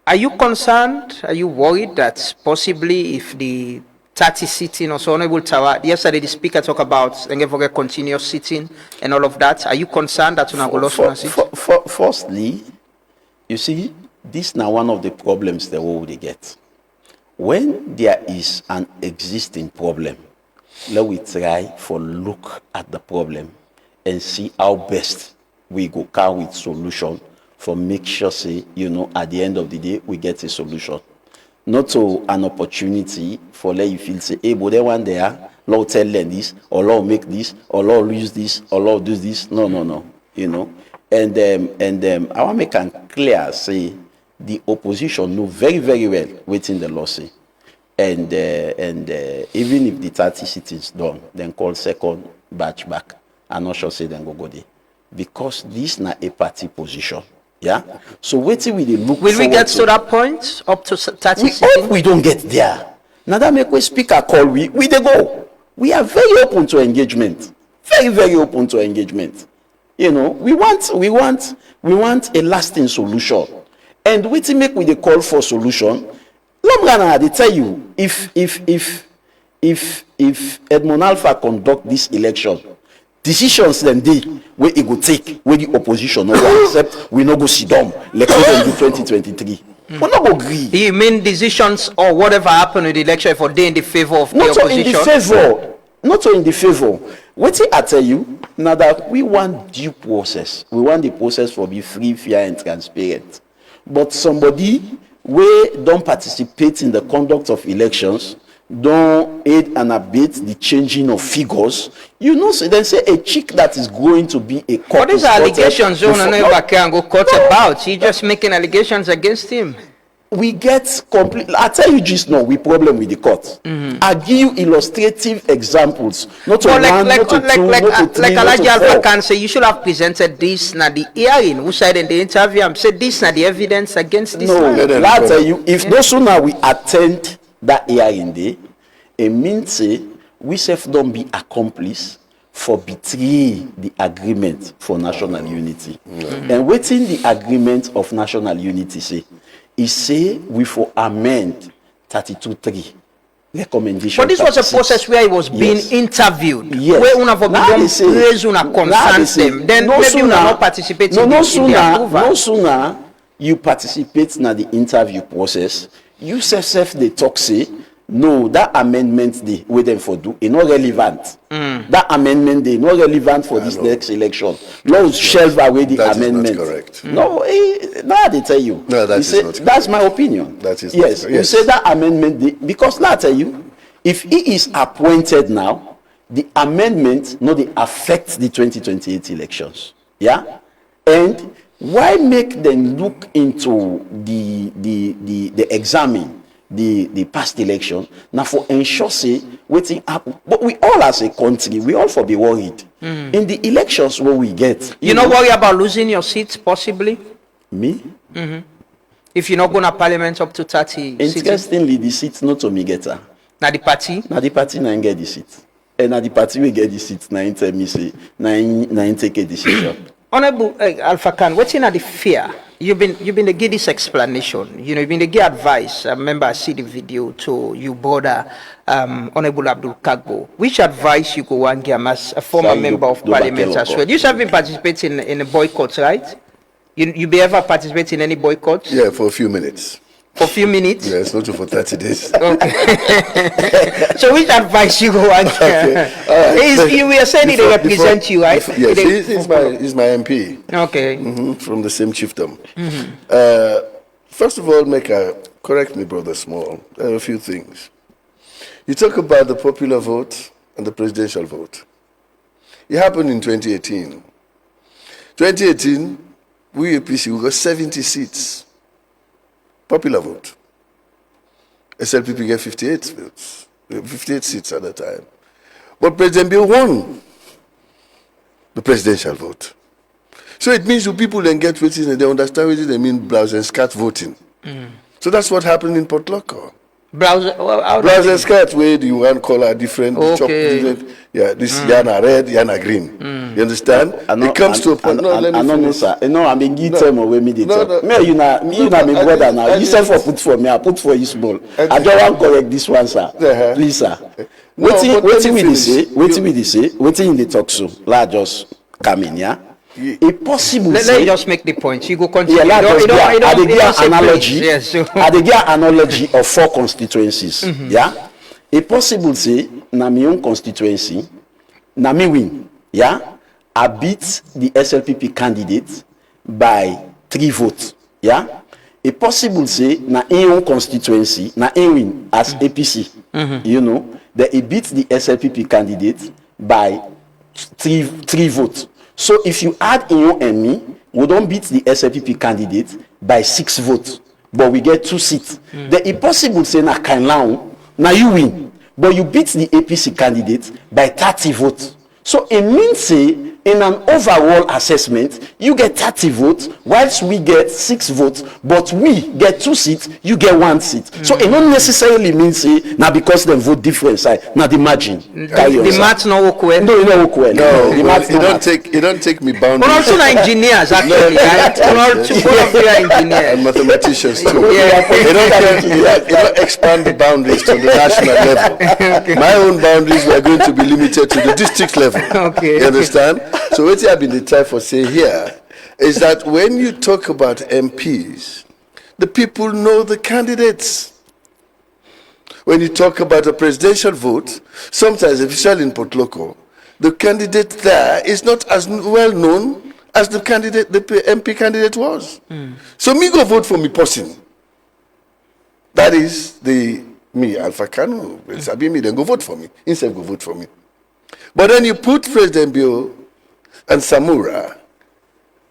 Are you concerned? Are you worried that possibly if the 30 sitting or so, Honorable Tawa, yesterday the speaker talked about and continuous sitting and all of that. Are you concerned that una go lose una seat? Firstly, you see, this is now one of the problems the world they get. When there is an existing problem, let we try for look at the problem and see how best we go carry with solution for make sure, say, you know, at the end of the day, we get a solution. Not to an opportunity for let you feel, say, hey, but they want there, Lord tell them this, or Lord make this, or Lord use this, or Lord do this. No, you know. And I want to make it clear, say, the opposition know very, very well waiting the law say. And even if the 30 sittings done, then call second batch back. I'm not sure say then go there. Because this is not a party position. Yeah? So waiting we look will we get to that point up to 30 we hope we don't get there. Now that make we speaker call we they go. We are very open to engagement. Very, very open to engagement. You know, we want a lasting solution. And waiting make we the call for solution. Lomgana, they tell you if Edmond Alpha conduct this election, decisions then they where it go take where the opposition no go accept, we no go sit down like we do 2023. We not go agree. You mean decisions or whatever happened with the election for they in the favor of the opposition? Not so in the favor. What I tell you now that we want due process. We want the process for be free, fair, and transparent. But somebody where don't participate in the conduct of elections, don't aid and abet the changing of figures, you know, so then say a chick that is going to be a court. What is allegations you can go court about? You're just making allegations against him. We get complete. I tell you just now, we problem with the court. I give you illustrative examples. Not to one, not to two, not to three, not to four. Can say you should have presented this na the hearing. Who said in the interview? I'm said this na the evidence against this. No, I tell you, if no sooner we attend that hearing day, it means say we self don't be accomplice for betray the agreement for national unity. And waiting the agreement of national unity say. He say we for amend 32.3 recommendation. But this 36. Was a process where he was being interviewed. Yes. Where una for raise una concerns them. Then no maybe una not participate in the approval. No sooner you participate in the interview process, you self they talk say no, that amendment they waiting for do is not relevant. That amendment they not relevant for this next election. Lord shelve away the amendment. That is not correct. No, they tell you. No, that is not correct. That's my opinion. That is yes. Not You say that amendment because now I tell you, if he is appointed now, the amendment not they affect the 2028 elections. Yeah, and why make them look into the examine the past election now for ensure say waiting happen, but we all as a country we all for be worried in the elections where we get. You not worry about losing your seats possibly? Me? If you're not going to parliament up to 30 interestingly the seats not to me get her. Now the party na get the seats. And now the party will get the seats na tell me say na take a decision. Honorable Alpha Khan, what's in the fear You've been to give this explanation. You've been to give advice. I remember I see the video to you, brother, Honorable Abdul Kargbo. Which advice you go and give as a former member of Parliament as well? You have been participating in a boycott, right? You be ever participate in any boycott? Yeah, for a few minutes. For a few minutes? Yes, not for 30 days. Okay. So which advice you go and give? You were saying they represent you, right? Yes, he's my MP. Okay. From the same chiefdom. First of all, correct me, Brother Small. There are a few things. You talk about the popular vote and the presidential vote. It happened in 2018. 2018, we APC, we got 70 seats. Popular vote. SLPP get 58 votes, 58 seats at the time. But President Bill won the presidential vote. So it means you people then get voting and they understand what they mean blouse and skirt voting. So that's what happened in Port Loko. Blouse and skirt where the one color different, different. Yeah, this yana red, yana green. You understand? It comes to a point. No, let me finish. Sir. No, I mean, give them away me. Me, you know, my brother now. You say for put for me, I put for you small. I don't want to correct this one, sir. Please, sir. Waiting we say, waiting in the talk show. Let just come in, yeah. It possible. Let me just make the point. You go continue. Yeah, I give analogy of 4 constituencies. Yeah, a possible say na my own constituency, na me win. Yeah, I beat the SLPP candidate by 3 votes. Yeah, a possible say na in own constituency, na in win as APC. You know, that he beat the SLPP candidate by 3 votes. So if you add in your and me, we don't beat the SLPP candidate by 6 votes, but we get 2 seats. The impossible say na Kainlao, now you win, but you beat the APC candidate by 30 votes. So it means say in an overall assessment, you get 30 votes, whilst we get 6 votes, but we get 2 seats, you get 1 seat. So it don't necessarily mean say now because they vote different side. Now the margin. The math no work well. No, it don't work well. No, it don't take me boundaries. We're also engineers actually, right? We're engineers and mathematicians too. It don't expand the boundaries to the national level. My own boundaries were going to be limited to the district level. Okay. You understand? So what I have been trying to say here is that when you talk about MPs, the people know the candidates. When you talk about a presidential vote, sometimes, especially in Port Loko, the candidate there is not as well known as the MP candidate was. So me go vote for me person. That is me, Alpha Kanu, Sabi me, then go vote for me. Instead go vote for me. But then you put President Bill and Samura,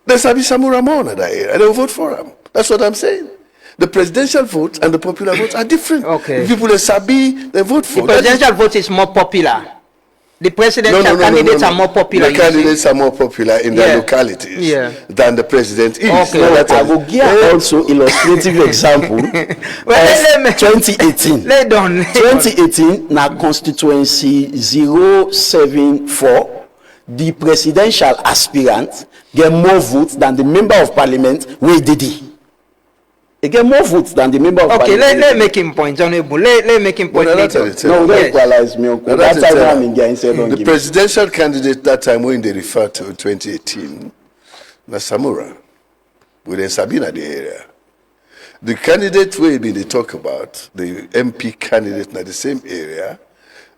there's Sabi Samura more in that area. They will vote for him. That's what I'm saying. The presidential vote and the popular votes are different. Okay. People in Sabi, they vote for. The presidential vote is more popular. The presidential candidates are more popular. The candidates are more popular in their localities than the president is. Okay. I will give also illustrative example. 2018. 2018, na constituency 074. The presidential aspirant get more votes than the member of parliament wey did it. He get more votes than the member of parliament. Okay, let make him point, Honorable. Let make him point. No, we don't equalize me. That time I'm in the presidential candidate that time when they refer to 2018, na Samura, within Sabina the area. The candidate we they talk about, the MP candidate in the same area,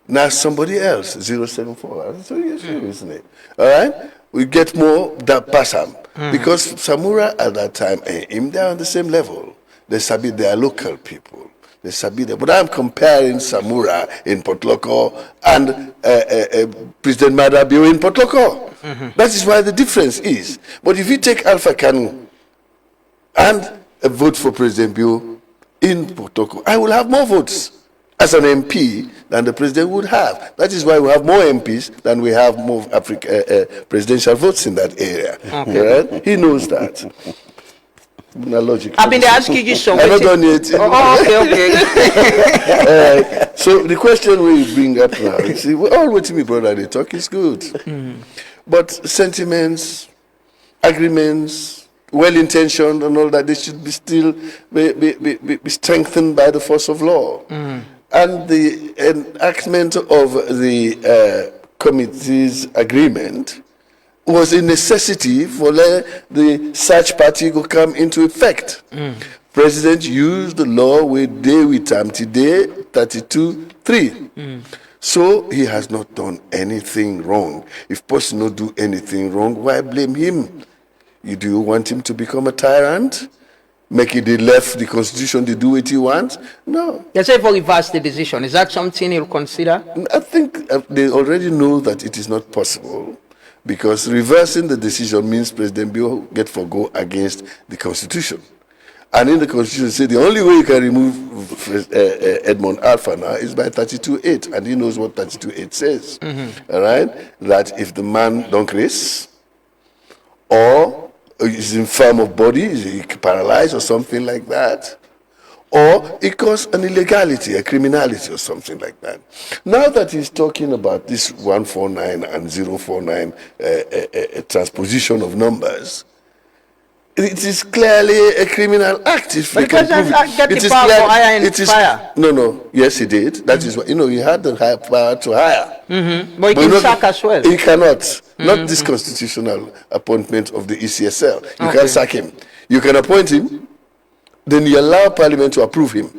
now somebody else, 074. So yes, isn't it? All right? We get more that pass him. Because Samura at that time, him, they're on the same level. They sabi they are local people. They sabi that. But I'm comparing Samura in Port Loko and President Madabio in Port Loko. That is why the difference is. But if you take Alpha Kanu and vote for President Bio in Port Loko, I will have more votes as an MP than the president would have. That is why we have more MPs than we have more presidential votes in that area. Okay. Right? He knows that. I've been asking you so much. I'm not done yet. Okay. So the question we bring up now, you see, all what me brother they talk is good. But sentiments, agreements, well-intentioned and all that, they should be still be strengthened by the force of law. And the enactment of the committee's agreement was a necessity for the search party to come into effect. President used the law with day with time today 32(3). So he has not done anything wrong. If person not do anything wrong, why blame him? Do you want him to become a tyrant? Make it they left the constitution to do what he wants? No. They say for reverse the decision. Is that something you'll consider? I think they already know that it is not possible, because reversing the decision means President Bill get for go against the constitution. And in the constitution, say the only way you can remove Edmund Alpha now is by 32(8), and he knows what 32(8) says. All right, that if the man don't grace, or is infirm of body, is paralyzed or something like that, or it causes an illegality, a criminality or something like that. Now that he's talking about this 149 and 049 transposition of numbers, it is clearly a criminal act. If But we can prove doesn't get it the is power clear, for hire and it is, fire? No. Yes, he did. That is what, he had the power to hire. But he can sack as well. He cannot. Not this constitutional appointment of the ECSL. You can't sack him. You can appoint him, then you allow Parliament to approve him.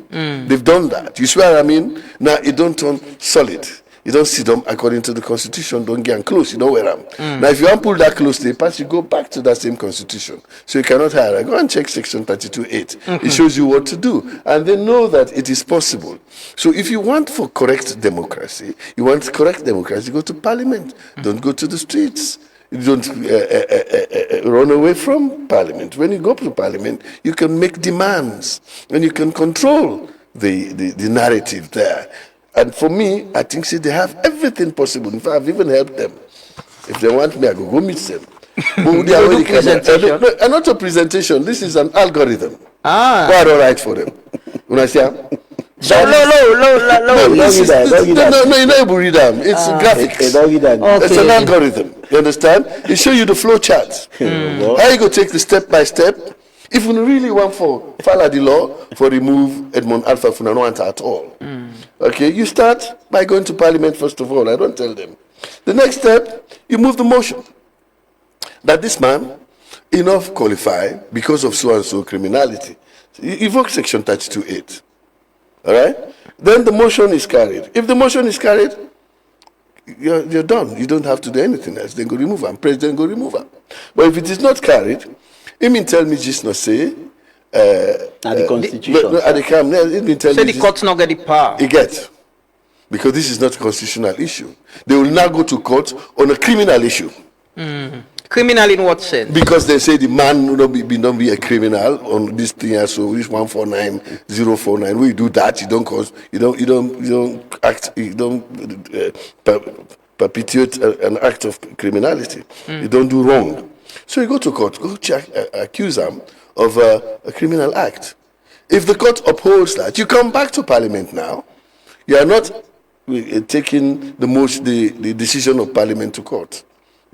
They've done that. You see what I mean? Now, it don't turn solid. You don't sit them according to the constitution, don't get close, you know where I'm. Now, if you want to pull that close to the pass, you go back to that same constitution. So you cannot hire. Go and check section 32(8). It shows you what to do. And they know that it is possible. So if you want for correct democracy, go to Parliament. Don't go to the streets. You don't run away from Parliament. When you go to Parliament, you can make demands and you can control the narrative there. And for me, I think they have everything possible. In fact, I've even helped them. If they want me, I go meet them. But they already presentation? No, not a presentation. This is an algorithm. Quite all right for them. When I say, low. no, you're not able to read them. It's graphics. It's an algorithm. You understand? It shows you the flow chart. How you go take the step by step. If we really want for follow the law for remove Edmund Alpha Funanwanta at all. Okay, you start by going to Parliament first of all. I don't tell them. The next step, you move the motion that this man enough qualify because of so and so criminality. So you evoke section 32(8). All right? Then the motion is carried. If the motion is carried, you're done. You don't have to do anything else. Then go remove him. President go remove him. But if it is not carried, he mean tell me just not say. At the constitution. At the camp, he mean tell So me. the court's not get the power. He get. Because this is not a constitutional issue. They will now go to court on a criminal issue. Criminal in what sense? Because they say the man will not be a criminal on this thing. So this 149, 049. When you do that, you don't perpetuate an act of criminality. You don't do wrong. So you go to court, accuse them of a criminal act. If the court upholds that, you come back to Parliament now. You are not taking the decision of Parliament to court.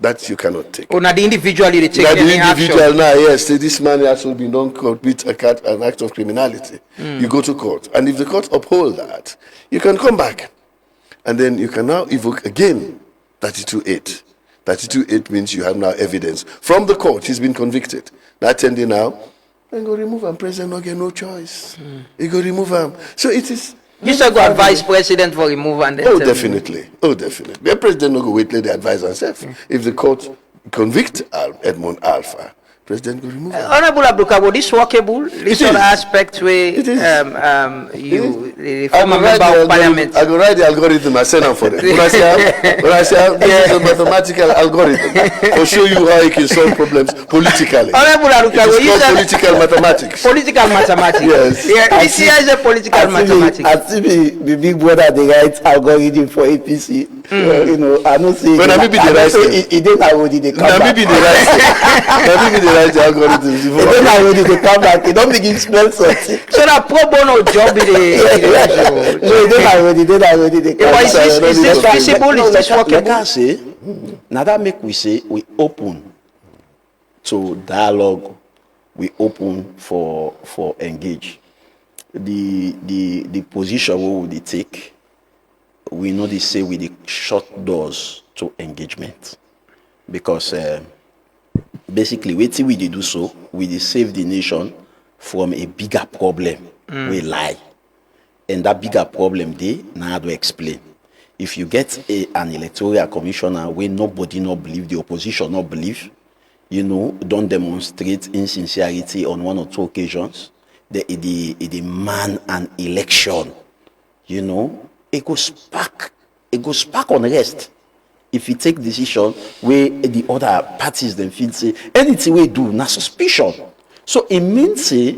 That you cannot take. Or not the individually they take any individual action. now, yes, this man has to be don't commit an act of criminality. You go to court. And if the court uphold that, you can come back. And then you can now evoke again 32(8). 32(8) means you have now evidence. From the court, he's been convicted. That 10 day now, then go remove him. President not get no choice. He go remove him. So it is. You should go advise president for removal and then definitely. The president no go wait let the advise himself. If the court convict Edmund Alpha, president go remove him. Honorable Abdul, this workable, this other aspect where It is. the former member of Parliament. I go write the algorithm. I send them for them. When I say this is a mathematical algorithm to show you how you can solve problems politically. Honorable Abdul, It's called political mathematics. Political mathematics. Yes. Yeah, this here is a political mathematics. I see the big brother they write algorithm for APC. I don't see. When I maybe the right thing. It don't already they come Now back. maybe the right thing. Now maybe the right algorithms. It don't already they come back. It don't begin smell something. So that pro bono job in the No, it don't already they come Is back. this feasible? Is this Like workable? I say, now that make we say we open to dialogue we open for engage. The position we will take, we know they say with the shut doors to engagement, because basically wetin we dey do so, we dey save the nation from a bigger problem. We lie, and that bigger problem dey na how to explain. If you get an electoral commissioner where nobody not believe, the opposition not believe, don't demonstrate insincerity on one or two occasions, they man an election, it goes spark unrest. If you take decision where the other parties then feel say anything we do na suspicion. So it means say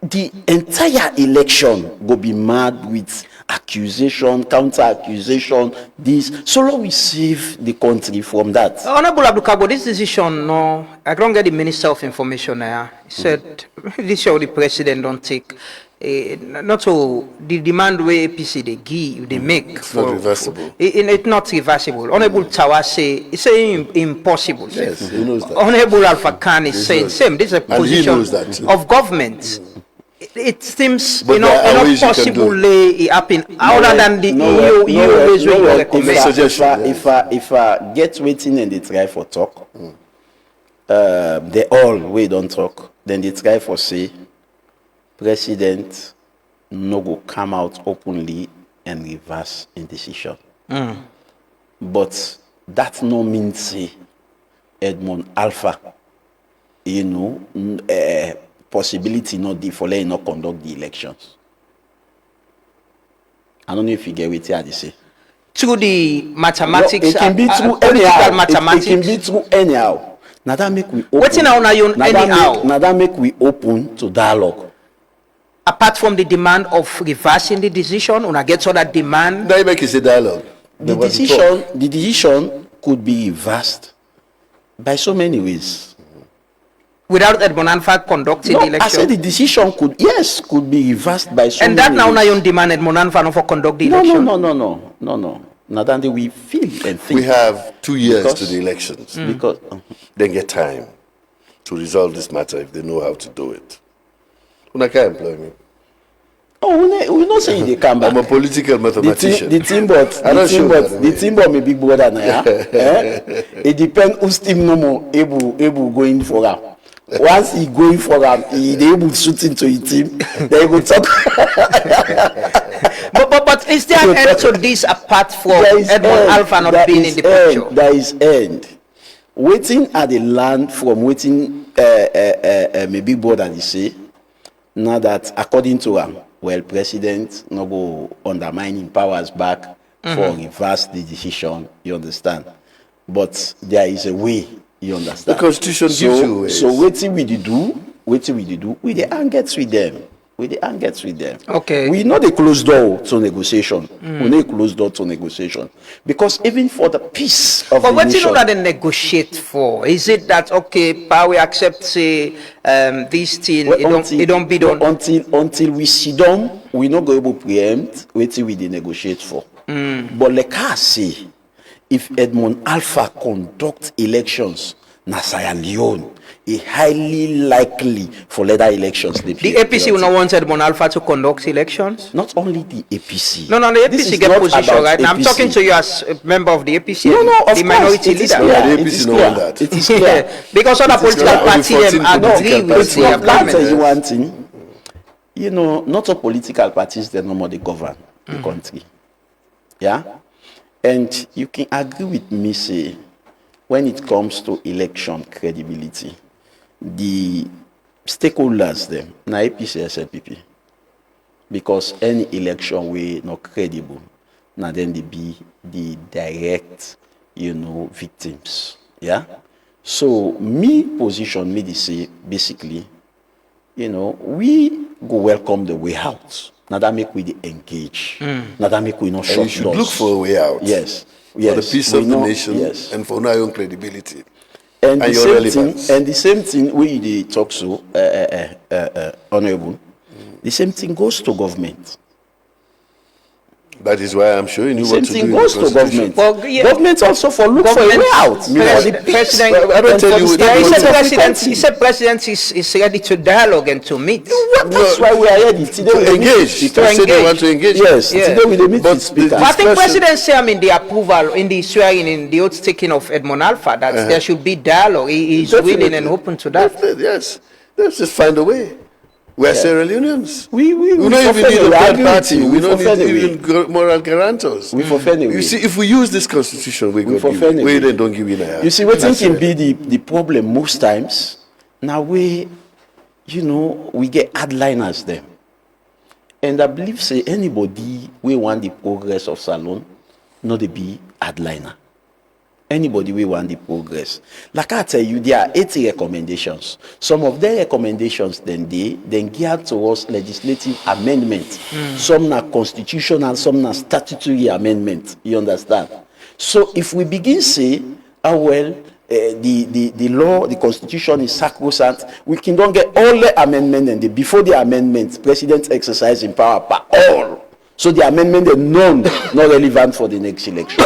the entire election go be mad with accusation, counter accusation, this. So long we save the country from that. Honorable Abdul, this decision, no, I don't get the Minister of Information there. He said this show the president don't take. Not so the demand where APC they make. It's not reversible. It's not reversible. Honorable Tawa say it's saying impossible. Yes, he knows that. Honorable Alpha Khan is saying same. This is a position of government. It seems not possible it happen other than the if I get waiting and they try for talk, they all we don't talk, then they try for say president no go come out openly and reverse in decision. But that no means say Edmund Alpha, possibility not the for let not conduct the elections. I don't know if you get what I say. Through the mathematics, it can be through anyhow. It can be through anyhow. Now that make we open. What's in our anyhow? Now that make we open to dialogue. Apart from the demand of reversing the decision, when I get so that demand. Now you make it a dialogue. The decision could be reversed by so many ways. Without Edmund Alpha conducting the election? I said the decision could be reversed by so many ways. And that now you demand Edmund Alpha for conduct the election? No. Now that we feel and think. We have 2 years to the elections. Because they get time to resolve this matter if they know how to do it. Una can't employ me. Oh, we're not saying they come back. I'm a political mathematician. The team board may big brother now. It depends whose team no more able going for him. Once he going for him, he able to shoot into his team. They will talk. but is there an end to this apart from Edmund Alpha not being in the picture? There is end. Waiting at the land from waiting my big brother they say. Now that according to him, president no go undermining powers back for reverse the decision, you understand? But there is a way, you understand? The constitution gives you ways. So waiting we do, we the angets with them. Okay. We know the closed door to negotiation. We know the closed door to negotiation. Because even for the peace of the nation. But what you know that they negotiate for? Is it that we accept say this thing it don't be done? Until we sit down, we not go able to preempt waiting we negotiate for. But like I say, if Edmund Alpha conduct elections, na Sierra Leone, is highly likely for later elections. The APC will not want Edmund Alpha to conduct elections? Not only the APC. No, the APC get position, right? Now, I'm talking to you as a member of the APC. No, of the minority leader. Yeah, the APC know that. It is clear. Because other political parties agree with the agreement. Tell you one thing. Not all political parties, they no more they govern the country. Yeah? And you can agree with me, say, when it comes to election credibility, the stakeholders them na APC SLPP, because any election we not credible, now then they be the direct, victims. Yeah. So me position me to say basically, we go welcome the way out. Now that make we engage. Now that make we not shut doors. You should look for a way out. Yes. For the peace of the nation and for our own credibility and your relevance. And the same thing we talk so, Honorable, the same thing goes to government. That is why I'm showing you Same what to do. thing in the goes to Constitution. government. Well, yeah. Government also for look for a way out. For the peace. President, I don't tell you. yeah, he said President president is ready to dialogue and to meet. That's why we are here. Today we dey meet with engage. speaker. They say they want to engage. Yes, Yeah. today we dey meet But with speaker. the- But I think discussion- President said in the approval, in the swearing, in the oath taking of Edmond Alpha, that there should be dialogue. He is willing and open to that. Definitely, yes. Let's just find a way. We are Sierra Leoneans. We don't for even need fair, a we third agree party. with you. We don't for fair need way. even moral guarantors. We for fair You way. see, if we use this constitution, we for go fair give. way. We then don't give in a You see, what That's can it. be the problem most times. Now we get hardliners them, and I believe say anybody we want the progress of Salon, not to be hardliner. Anybody we want the progress. Like I tell you, there are 80 recommendations. Some of their recommendations then geared towards legislative amendment. Some are constitutional, some are statutory amendment. You understand? So if we begin say, the law, the constitution is sacrosanct, we can don't get all the amendment and before the amendment, president exercising power all. So the amendment is not relevant for the next election.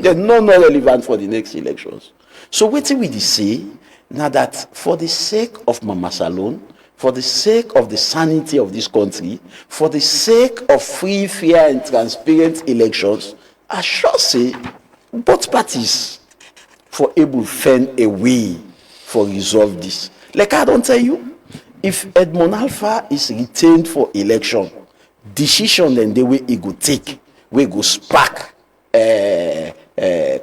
They're not relevant for the next elections. So what we say now that for the sake of Mama Salon, for the sake of the sanity of this country, for the sake of free, fair, and transparent elections, I should say both parties for able to find a way for resolve this. Like I don't tell you, if Edmond Alpha is retained for election, decision then the way he go take, we go spark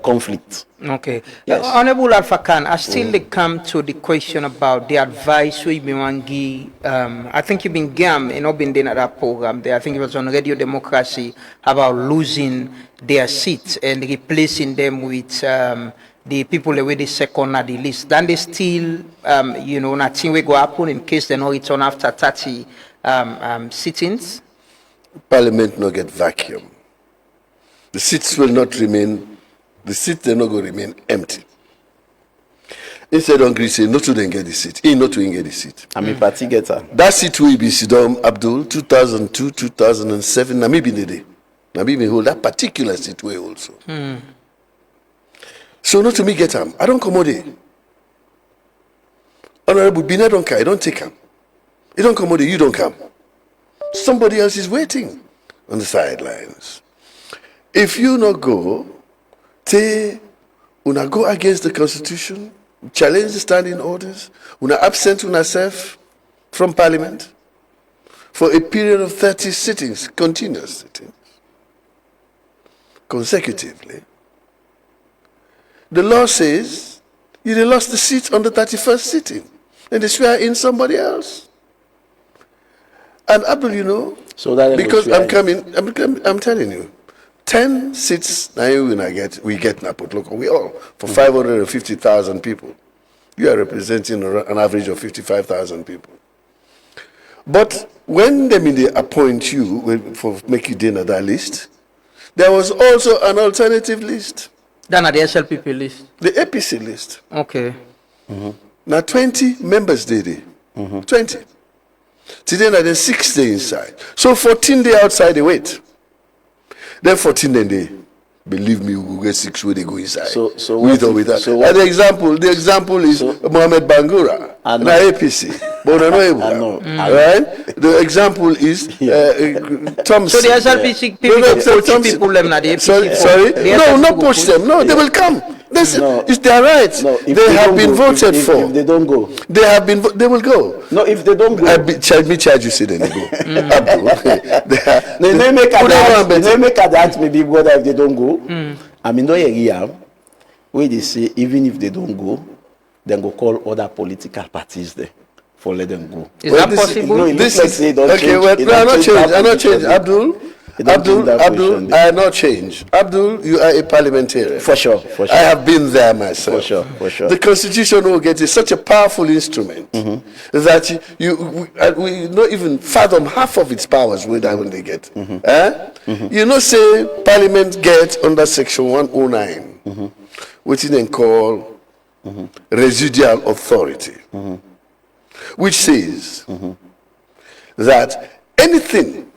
conflict. Okay. Yes. Honorable Alpha Khan, I still come to the question about the advice we been want give. I think you've been gam and not been in that program there. I think it was on Radio Democracy about losing their seats and replacing them with the people that were the second at the list. Then they still, nothing will go happen in case they not return after 30 sittings. Parliament not get vacuum. The seats will not remain. The seats are not going to remain empty. Instead, Hungary say not to then get the seat. He not to get the seat. I mean, party getter. That seat will be Sidom Abdul 2002, 2007. Namibia the day. Namibia hold that particular seat way also. So not to me get him. I don't accommodate. Honorable Bina don't care. I don't take him. You don't accommodate. You don't come. Somebody else is waiting on the sidelines. If you not go, una go against the Constitution, challenge the standing orders, una absent yourself from Parliament for a period of 30 sittings, continuous sittings, consecutively. The law says you lost the seat on the 31st sitting, and they swear in somebody else. And Abdul, So that because I'm telling you, 10 seats now we get Napot local. We all for 550,000 people. You are representing an average of 55,000 people. But when they appoint you for make you dinner that list, there was also an alternative list. Then at the SLPP list. The APC list. Okay. Now 20 members did it. 20. Today now there's 6 days inside. So 14 days outside they wait. Then 14 then they believe me, we will get 6 where they go inside. So with or without. so And the example is Mohamed Bangura, and APC. But I know. Right? The example is Thompson. So the SLPC people poach people them na the APC. Sorry? The No, SLPC not go poach them. No, they will come. It's their right. No, if they have don't been go, voted if for. they don't go. They have been. They will go. No, if they don't go. Charge you, say then they go. They make a ask maybe whether if they don't go. I mean, no area where they say even if they don't go, then go call other political parties there for let them go. Is that possible? No, it looks like say don't okay, change. well, It no, I'm don't not change change. that I'm not position change. there. Abdul, I not change. Abdul, you are a parliamentarian. For sure. I have been there myself. For sure. The Constitution will get is such a powerful instrument that we not even fathom half of its powers when they get. Say Parliament get under Section 109, which is then called residual authority, which says that anything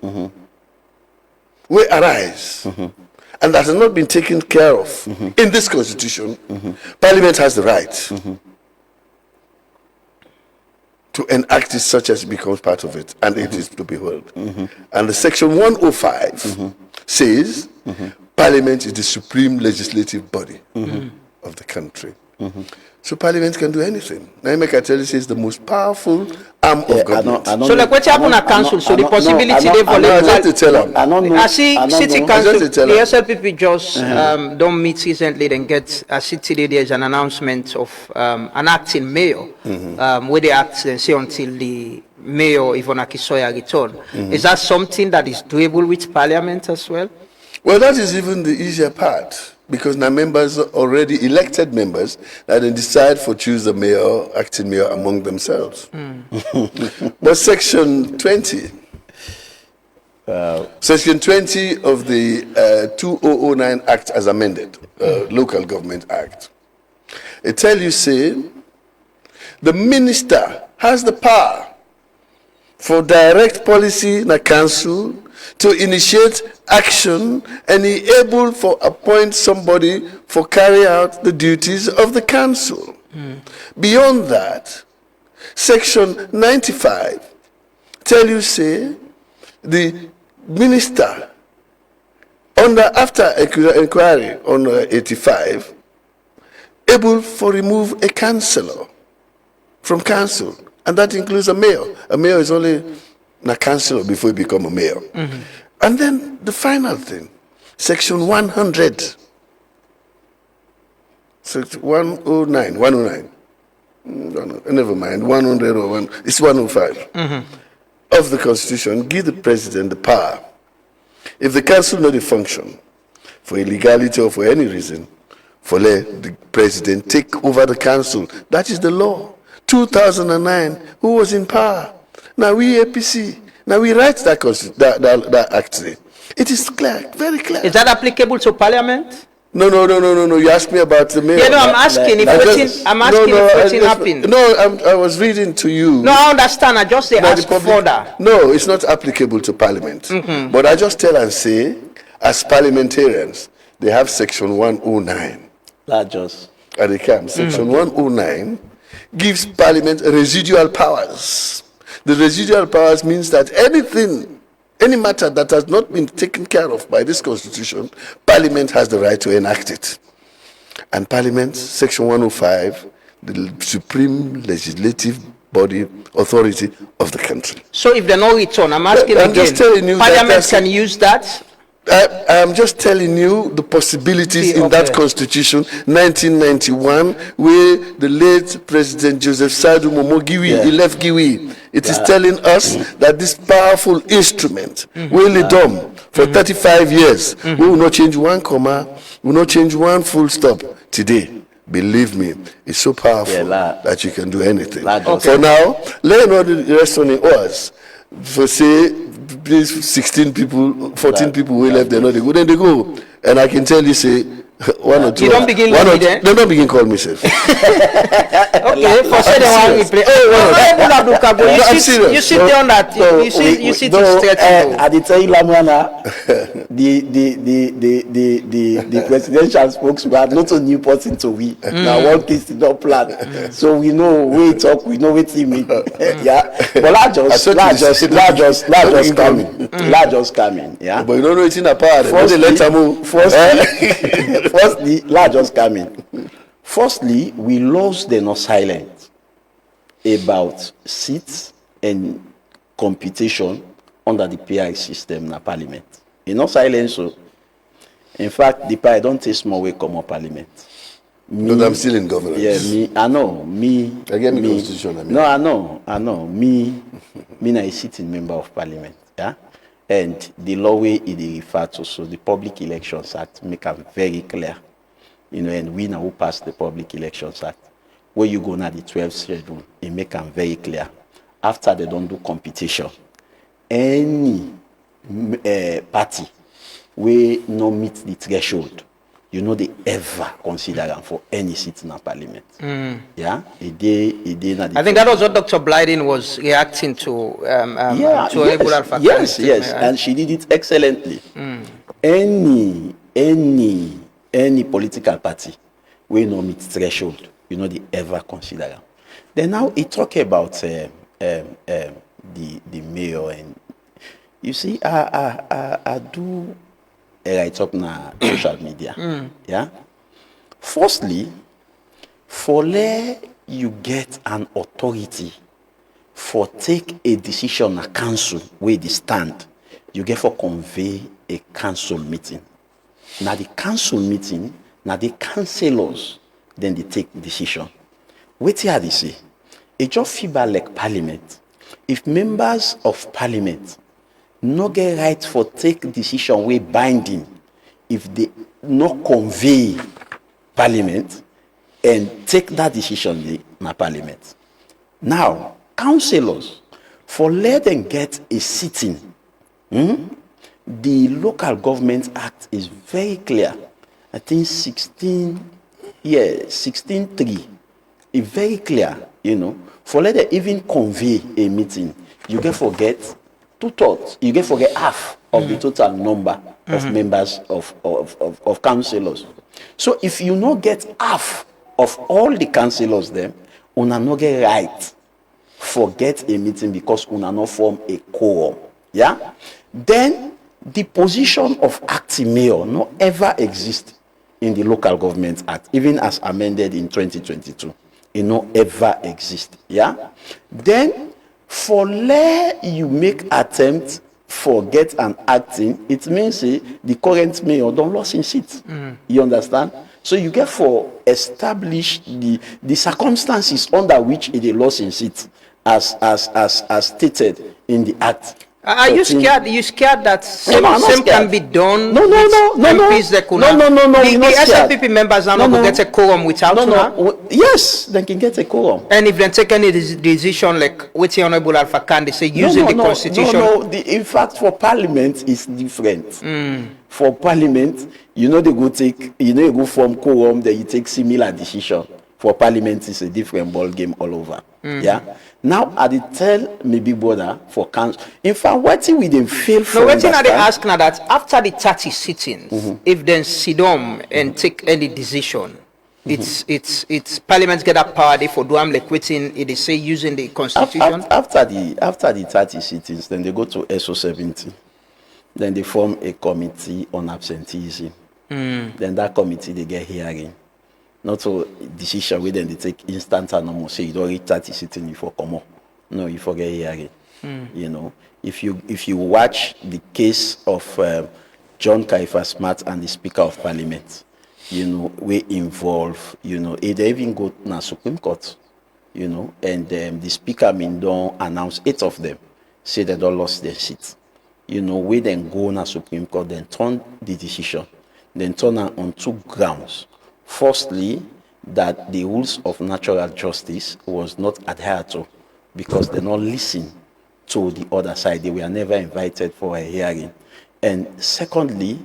will arise and that has not been taken care of in this constitution, Parliament has the right to enact it such as it becomes part of it, and it is to be held. And the section 105 says Parliament is the supreme legislative body of the country. So Parliament can do anything. Naime Kateli says the most powerful arm of government. So like what happened at council? So the possibility they I see city council, the SLPP just don't meet recently, then get a city, there's an announcement of an acting mayor, where they act and say until the mayor Yvonne Akisoya return. Is that something that is doable with Parliament as well? Well, that is even the easier part, because now members, already elected members, that they decide for choose the mayor, acting mayor among themselves. But section 20, section 20 of the 2009 Act as amended, Local Government Act, it tells you, say, the minister has the power for direct policy in a council to initiate action and he able for appoint somebody for carry out the duties of the council. Beyond that, section 95 tell you, say, the minister after inquiry on 85 able for remove a councillor from council, and that includes a mayor. A mayor is only a councillor before he become a mayor. And then the final thing, section 100, section 109, never mind, 100 or one, it's 105 of the Constitution, give the president the power, if the council not a function for illegality or for any reason, for let the president take over the council. That is the law. 2009, who was in power? Now we APC. Now we write that act. It is clear, very clear. Is that applicable to Parliament? No. You asked me about the mayor. Yeah, no, I'm asking if what's happened. No, I was reading to you. No, I understand. I just say ask further. No, it's not applicable to Parliament. But I just tell and say, as parliamentarians, they have section 109. Largest. At the camp, section 109 gives Parliament residual powers. The residual powers means that any matter that has not been taken care of by this Constitution, Parliament has the right to enact it. And Parliament, section 105, the supreme legislative body, authority of the country. So if they're not return, I'm asking again, just telling you Parliament can use that? I am just telling you the possibilities in that Constitution, 1991, where the late President Joseph Sadu Momogiwi, he left Giwi. It is telling us that this powerful instrument will lead them for 35 years. We will not change one comma, we will not change one full stop today. Believe me, it's so powerful that you can do anything. For now, let know the rest on us. For say, these 16 people, 14 people who left, they're not good, then they go. And I can tell you, say, one or two. You don't begin with me then? They don't begin call me, sir. Okay, for certain one we play. You sit down that. You sit straight. I did tell you, Lamwana, the presidential spokesman, not a new person to we. Now one case did not plan. So we know where it talk, we know where it mean. Yeah. But largest coming. Yeah. But you don't know it's in a part. Firstly, largest coming. Firstly, we lost the no silent about seats and computation under the PI system in the Parliament. You know silence. So, in fact, the PI don't take small way come up Parliament. Because I'm still in governance. Yeah, I know. I get me constitution. No, I know. Me na a sitting member of Parliament. Yeah. And the law way it refer to, so the Public Elections Act make it very clear. And we now pass the Public Elections Act. Where you go now the 12th schedule, it make them very clear. After they don't do competition, any party will not meet the threshold, you know, they ever consider them for any seat in a parliament. Yeah, I think that was what Dr. Blyden was reacting to. Yes, and she did it excellently. Any political party will not meet threshold, you know, they ever consider them. Then now he talk about the mayor, and you see, I do write up na social media. Yeah. Firstly, for let you get an authority for take a decision a council where they stand, you get for convey a council meeting. Now the council meeting, now the councillors, then they take decision. Wait here they say, it just feel like parliament. If members of parliament no get right for take decision way binding, if they not convey parliament and take that decision in parliament. Now, councillors, for let them get a sitting, the Local Government Act is very clear. I think 16.3. It's very clear, you know. For let them even convey a meeting, you can forget 2/3. You can forget half of the total number of members of councillors. So if you not get half of all the councillors, then una not get right forget a meeting because una not form a quorum. Yeah. Then the position of acting mayor no ever exist in the Local Government Act, even as amended in 2022. It no ever exist. Yeah. Then for let you make attempt for get an acting, it means the current mayor don't lose his seat. You understand? So you get for establish the circumstances under which he lost his seat as stated in the act. Are you scared? You scared that same can be done? No. The SLPP members are not going to get a quorum without Yes, they can get a quorum. And if they take any decision like what the Honorable Alpha Khan, they say using the Constitution. In fact, for Parliament, it's different. For Parliament, you know they go take, you go form quorum, then you take similar decision. For Parliament, it's a different ball game all over. Yeah. Now, I did tell my big brother for council. In fact, what we didn't fail for. No, what thing are they asking now that after the 30 sittings, if then sit down and take any decision, it's Parliament get that power they for do like waiting. They say using the Constitution. After the 30 sittings, then they go to SO70. Then they form a committee on absenteeism. Then that committee they get hearing. Not so decision where then they take instant and almost say you don't reach 30 sitting before come on. No, you forget hearing. You know, if you watch the case of John Caiaphas Smart and the Speaker of Parliament, you know, we involve, you know, they even go to the Supreme Court, you know, and the Speaker don't announce 8 of them, say they don't lost their seats. You know, we then go to the Supreme Court, then turn the decision, then turn on 2 grounds. Firstly, that the rules of natural justice was not adhered to because they not listen to the other side. They were never invited for a hearing. And secondly,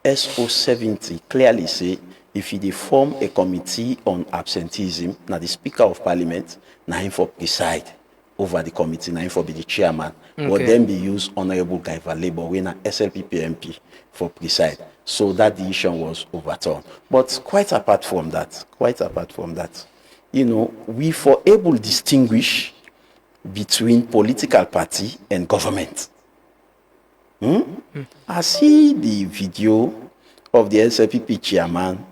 SO70 clearly say if they form a committee on absenteeism, now the Speaker of Parliament, now him for preside over the committee, now him for be the chairman, but then be used Honorable Guy Valebo, when an SLPP MP for preside. So that decision was overturned. But quite apart from that, you know, we for able to distinguish between political party and government. I see the video of the SLPP chairman,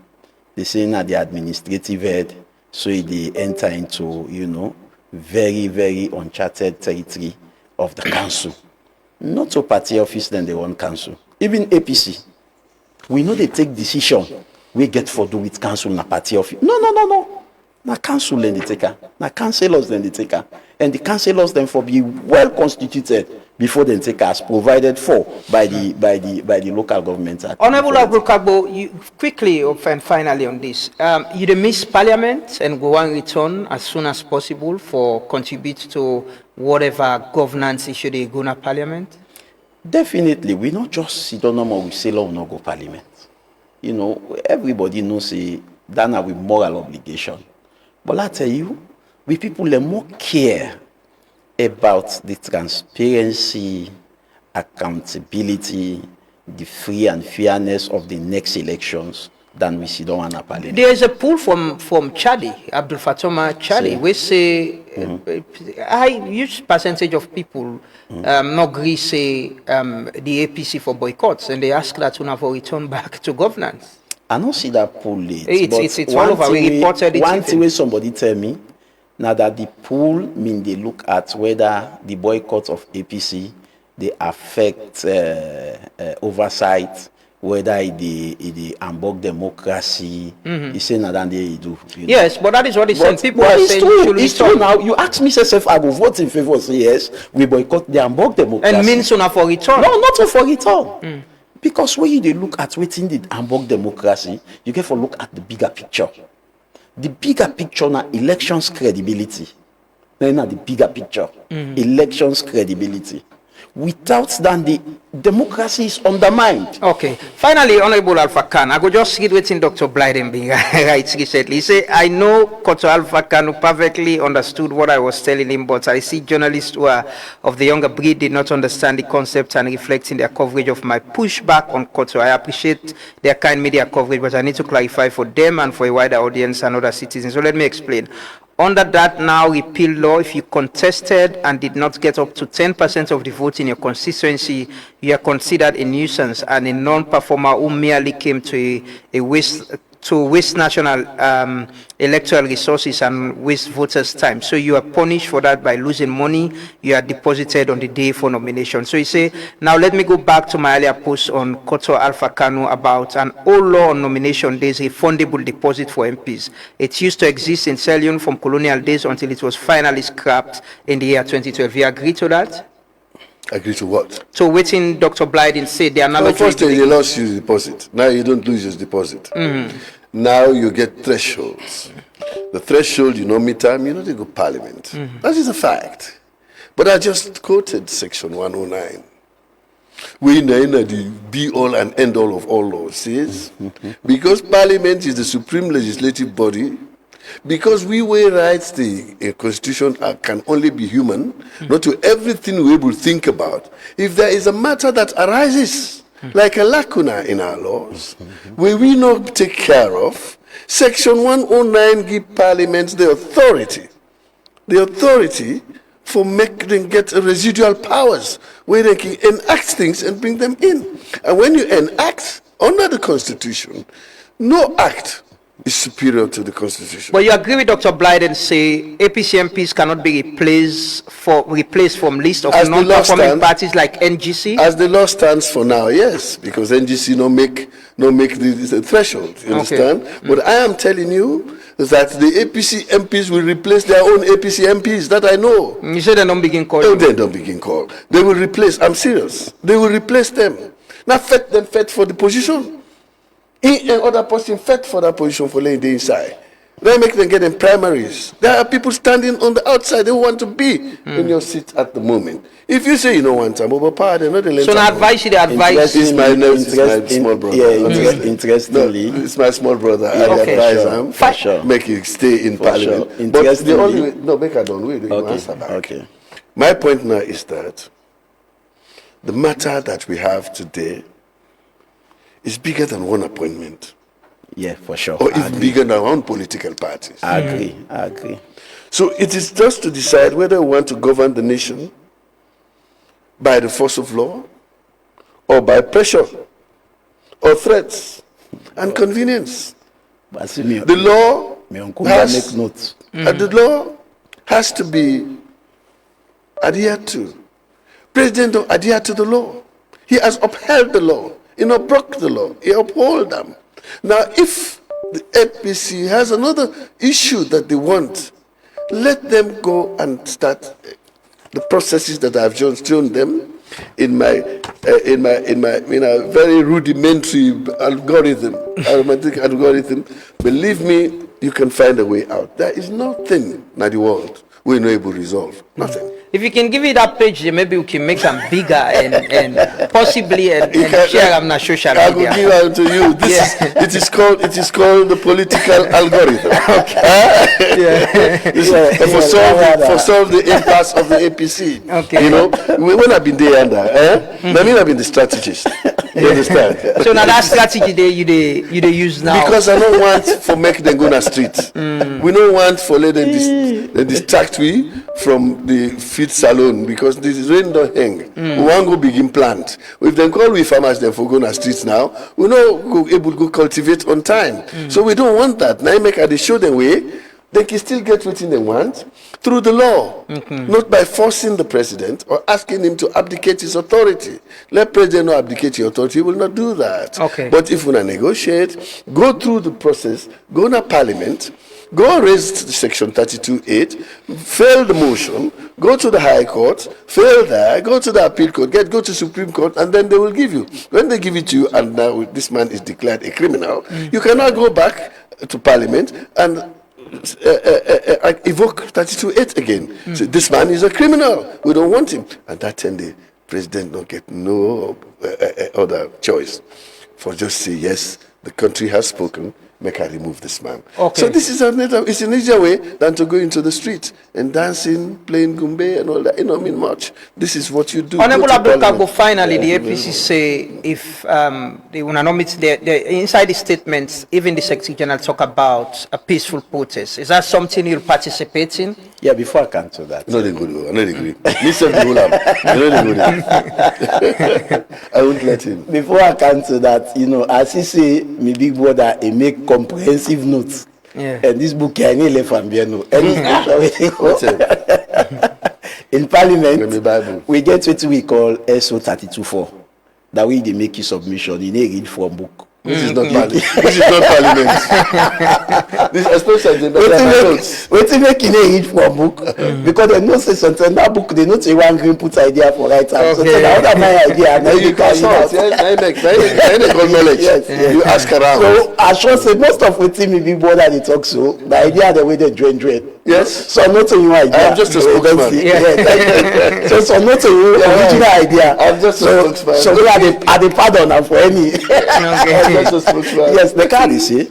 they say now the administrative head, so they enter into, you know, very, very uncharted territory of the council. Not to party office, then they want council. Even APC. We know they take decision we get for do with council na party office. No. Na council then they take her. Na councillors then they take her. And the councillors then for be well constituted before they take her as provided for by the Local Government Act. Honorable Abdul Kargbo, you quickly and finally on this. You miss Parliament and go and return as soon as possible for contribute to whatever governance issue they go to Parliament? Definitely, we not just sit down and we say, "Long no go Parliament." you know, everybody knows that now with moral obligation. But I tell you, we people they more care about the transparency, accountability, the free and fairness of the next elections than we see down in Parliament. There is a poll from Chadi, Abdul Fatoma Chadi, we say high huge percentage of people not agree say the APC for boycotts, and they ask that una for return back to governance. I don't see that poll late. It's all over. We reported it. One thing somebody tell me now that the poll mean they look at whether the boycott of APC they affect oversight, whether it unblock democracy. He say now that they do. Yes, but that is what he said. People are saying it's true now. You ask me, say, I will vote in favor. Say yes, we boycott the unblock democracy. And means una for return. No, not for return. Because when you look at waiting the unblock democracy, you get to look at the bigger picture. The bigger picture now elections credibility. Then the bigger picture, elections credibility. Without that, the democracy is undermined. Okay. Finally, Honorable Alpha Khan, I go just read what Dr. Blyden being right recently. He said, I know Koto Alpha Khan who perfectly understood what I was telling him, but I see journalists who are of the younger breed did not understand the concept and reflecting their coverage of my pushback on Koto. I appreciate their kind media coverage, but I need to clarify for them and for a wider audience and other citizens. So let me explain. Under that now repeal law, if you contested and did not get up to 10% of the vote in your constituency, you are considered a nuisance and a non-performer who merely came to waste national electoral resources and waste voters' time. So you are punished for that by losing money you are deposited on the day for nomination. So you say, now let me go back to my earlier post on Koto Alpha Kanu about an old law on nomination days, refundable deposit for MPs. It used to exist in Sierra Leone from colonial days until it was finally scrapped in the year 2012. You agree to that? Agree to what? So waiting Dr. Blyden said the analogy... So first you lost your deposit. Now you don't lose your deposit. Now you get thresholds. The threshold, you know, midterm, you know, they go parliament. That is a fact. But I just quoted section 109. We know the be-all and end-all of all laws says, because parliament is the supreme legislative body, because we weigh rights, the constitution can only be human, not to everything we will think about. If there is a matter that arises, like a lacunae in our laws, where we not take care of, section 109 give parliament the authority for making get residual powers, where they can enact things and bring them in. And when you enact under the constitution, no act is superior to the constitution. But you agree with Dr. Blyden say APC MPs cannot be replaced from list of non-performing parties like NGC? As the law stands for now, yes, because NGC no make the threshold, you understand? But I am telling you that the APC MPs will replace their own APC MPs, that I know. You said they don't begin calling. No, they don't begin call. They will replace, I'm serious, they will replace them. Not fit them fit for the position. And other person fit for that position for laying the inside. They make them get in primaries. There are people standing on the outside. They want to be in your seat at the moment. If you say you don't want time, overpower them. Not the so now advice you the advice. It's my small brother. Yeah, interestingly. No, it's my small brother. I advise him. Make it stay in parliament. Sure. But the only way, no, make I don't wait. Okay. My point now is that the matter that we have today is bigger than one appointment. Yeah, for sure. Or even bigger than one political parties. I agree. So it is just to decide whether we want to govern the nation by the force of law, or by pressure, or threats, and convenience. The law has to be adhered to. President don't adhere to the law. He has upheld the law. He not broke the law. He uphold them. Now, if the APC has another issue that they want, let them go and start the processes that I've just shown them in my very rudimentary arithmetic algorithm. Believe me, you can find a way out. There is nothing in the world we're not able to resolve. Nothing. if you can give me that page, then maybe we can make them bigger and possibly and share them on social media. I will give out to you. It is called the political algorithm. For solve the impasse of the APC. Okay. You know, when I've been there under, I mean I've been the strategist. You understand? So now that strategy you use now. Because I don't want for make them go on the street. We don't want for let them distract we from the feed salon because this is rain don't hang. We want to go begin plant. If they call we farmers them for go on the streets now, we know go able to go cultivate on time. So we don't want that. Now make they show them way. They can still get what they want through the law, not by forcing the president or asking him to abdicate his authority. Let president not abdicate his authority, he will not do that. Okay. But if we negotiate, go through the process, go to Parliament, go raise Section 32(8), fail the motion, go to the High Court, fail there, go to the Appeal Court, go to Supreme Court, and then they will give you. When they give it to you, and now this man is declared a criminal, you cannot go back to Parliament and evoke 32(8) again. So this man is a criminal. We don't want him. And that time the president don't get no other choice for just say yes. The country has spoken. Make I remove this man. Okay. So this is it's an easier way than to go into the street and dancing, playing gumbe and all that. You don't mean much. This is what you do. Honorable Abdul Kargbo, finally, the APC say if they will not meet inside the statements, even the Secretary General talk about a peaceful protest. Is that something you'll participate in? Yeah, before I come to that. No, they good. I'm not agree. Listen to Ulam. I won't let him. Before I come to that, as he say, my big brother, he make comprehensive notes. Yeah. And this book, I need from Biano. In Parliament, we get what we call SO 32.4. That way they make you submission. You need read from book. This is not Parliament. This is not Parliament. This especially what you make you read from book because they know say something that book they know say one green put idea for right hand. So that other my idea. Now you can start. Knowledge. Yes. You ask around. So I sure say most of what me big brother they talk so the idea the way they drain. Yes. So I'm not saying you idea. I'm just a spokesman. So I'm not saying you original idea. I'm just a spokesman. So we are the pardon for any. Yes, the card is say,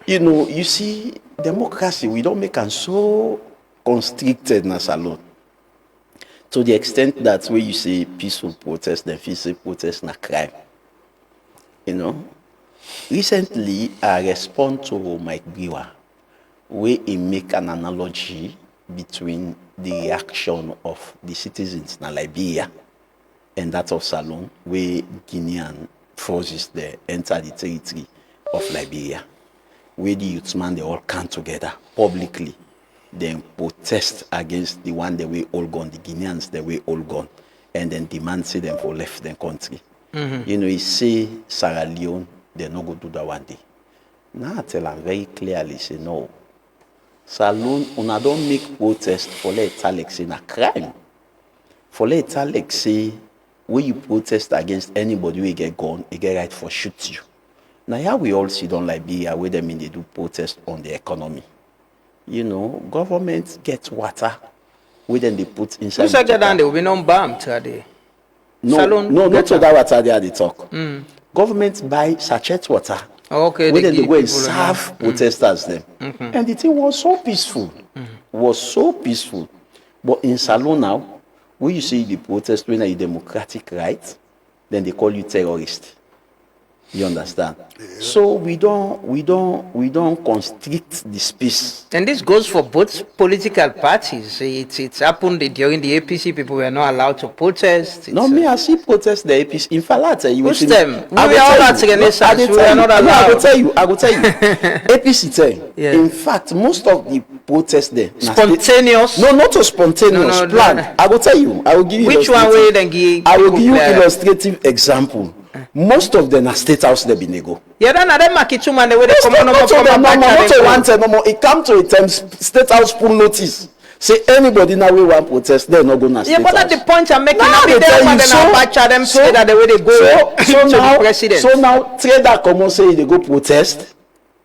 you see, democracy, we don't make it so constricted na salon. To the extent that where you say peaceful protest, then peaceful protest na crime. Recently, I respond to Mike Brewer, where he make an analogy between the reaction of the citizens in Liberia and that of Salon, where Guinean forces there enter the territory of Liberia, where the youthman they all come together publicly, then protest against the one they were all gone, the Guineans they were all gone, and then demand see them for left their country. He say Sierra Leone, they no go do that one day. Now I tell them very clearly, say no. Salon, una don't make protest for let Alex say a crime. For let Alex say when you protest against anybody who get gone, you get right for shoot you. Now here we all see don't Liberia where they mean they do protest on the economy. Government get water where then they put inside. Who get down there will be no bomb today. No, not to that water there they talk. Government buy sachet water. Okay. Where then they go and serve protesters them. And the thing was so peaceful. But in Salon now, when you see the protest when a democratic right, then they call you terrorist. You understand? Yeah. So we don't constrict the space. And this goes for both political parties. It's happened during the APC. People were not allowed to protest. I see protest the APC. In fact, you push them. We were all at Renaissance. We were not allowed. I will tell you. APC thing. Yeah. In fact, most of the protests there spontaneous. No, not a spontaneous plan. I will tell you. I will give you. Which one way then give? I will give you illustrative example. Most of them are state house they be nego. Yeah, then them makitu man the way they come on no. It come to a time state house pull notice. Say anybody now we want protest, they're not gonna state house. Yeah, but that's the point I'm making. Now they tell them say that the way they go to the president. So now trader come on say they go protest.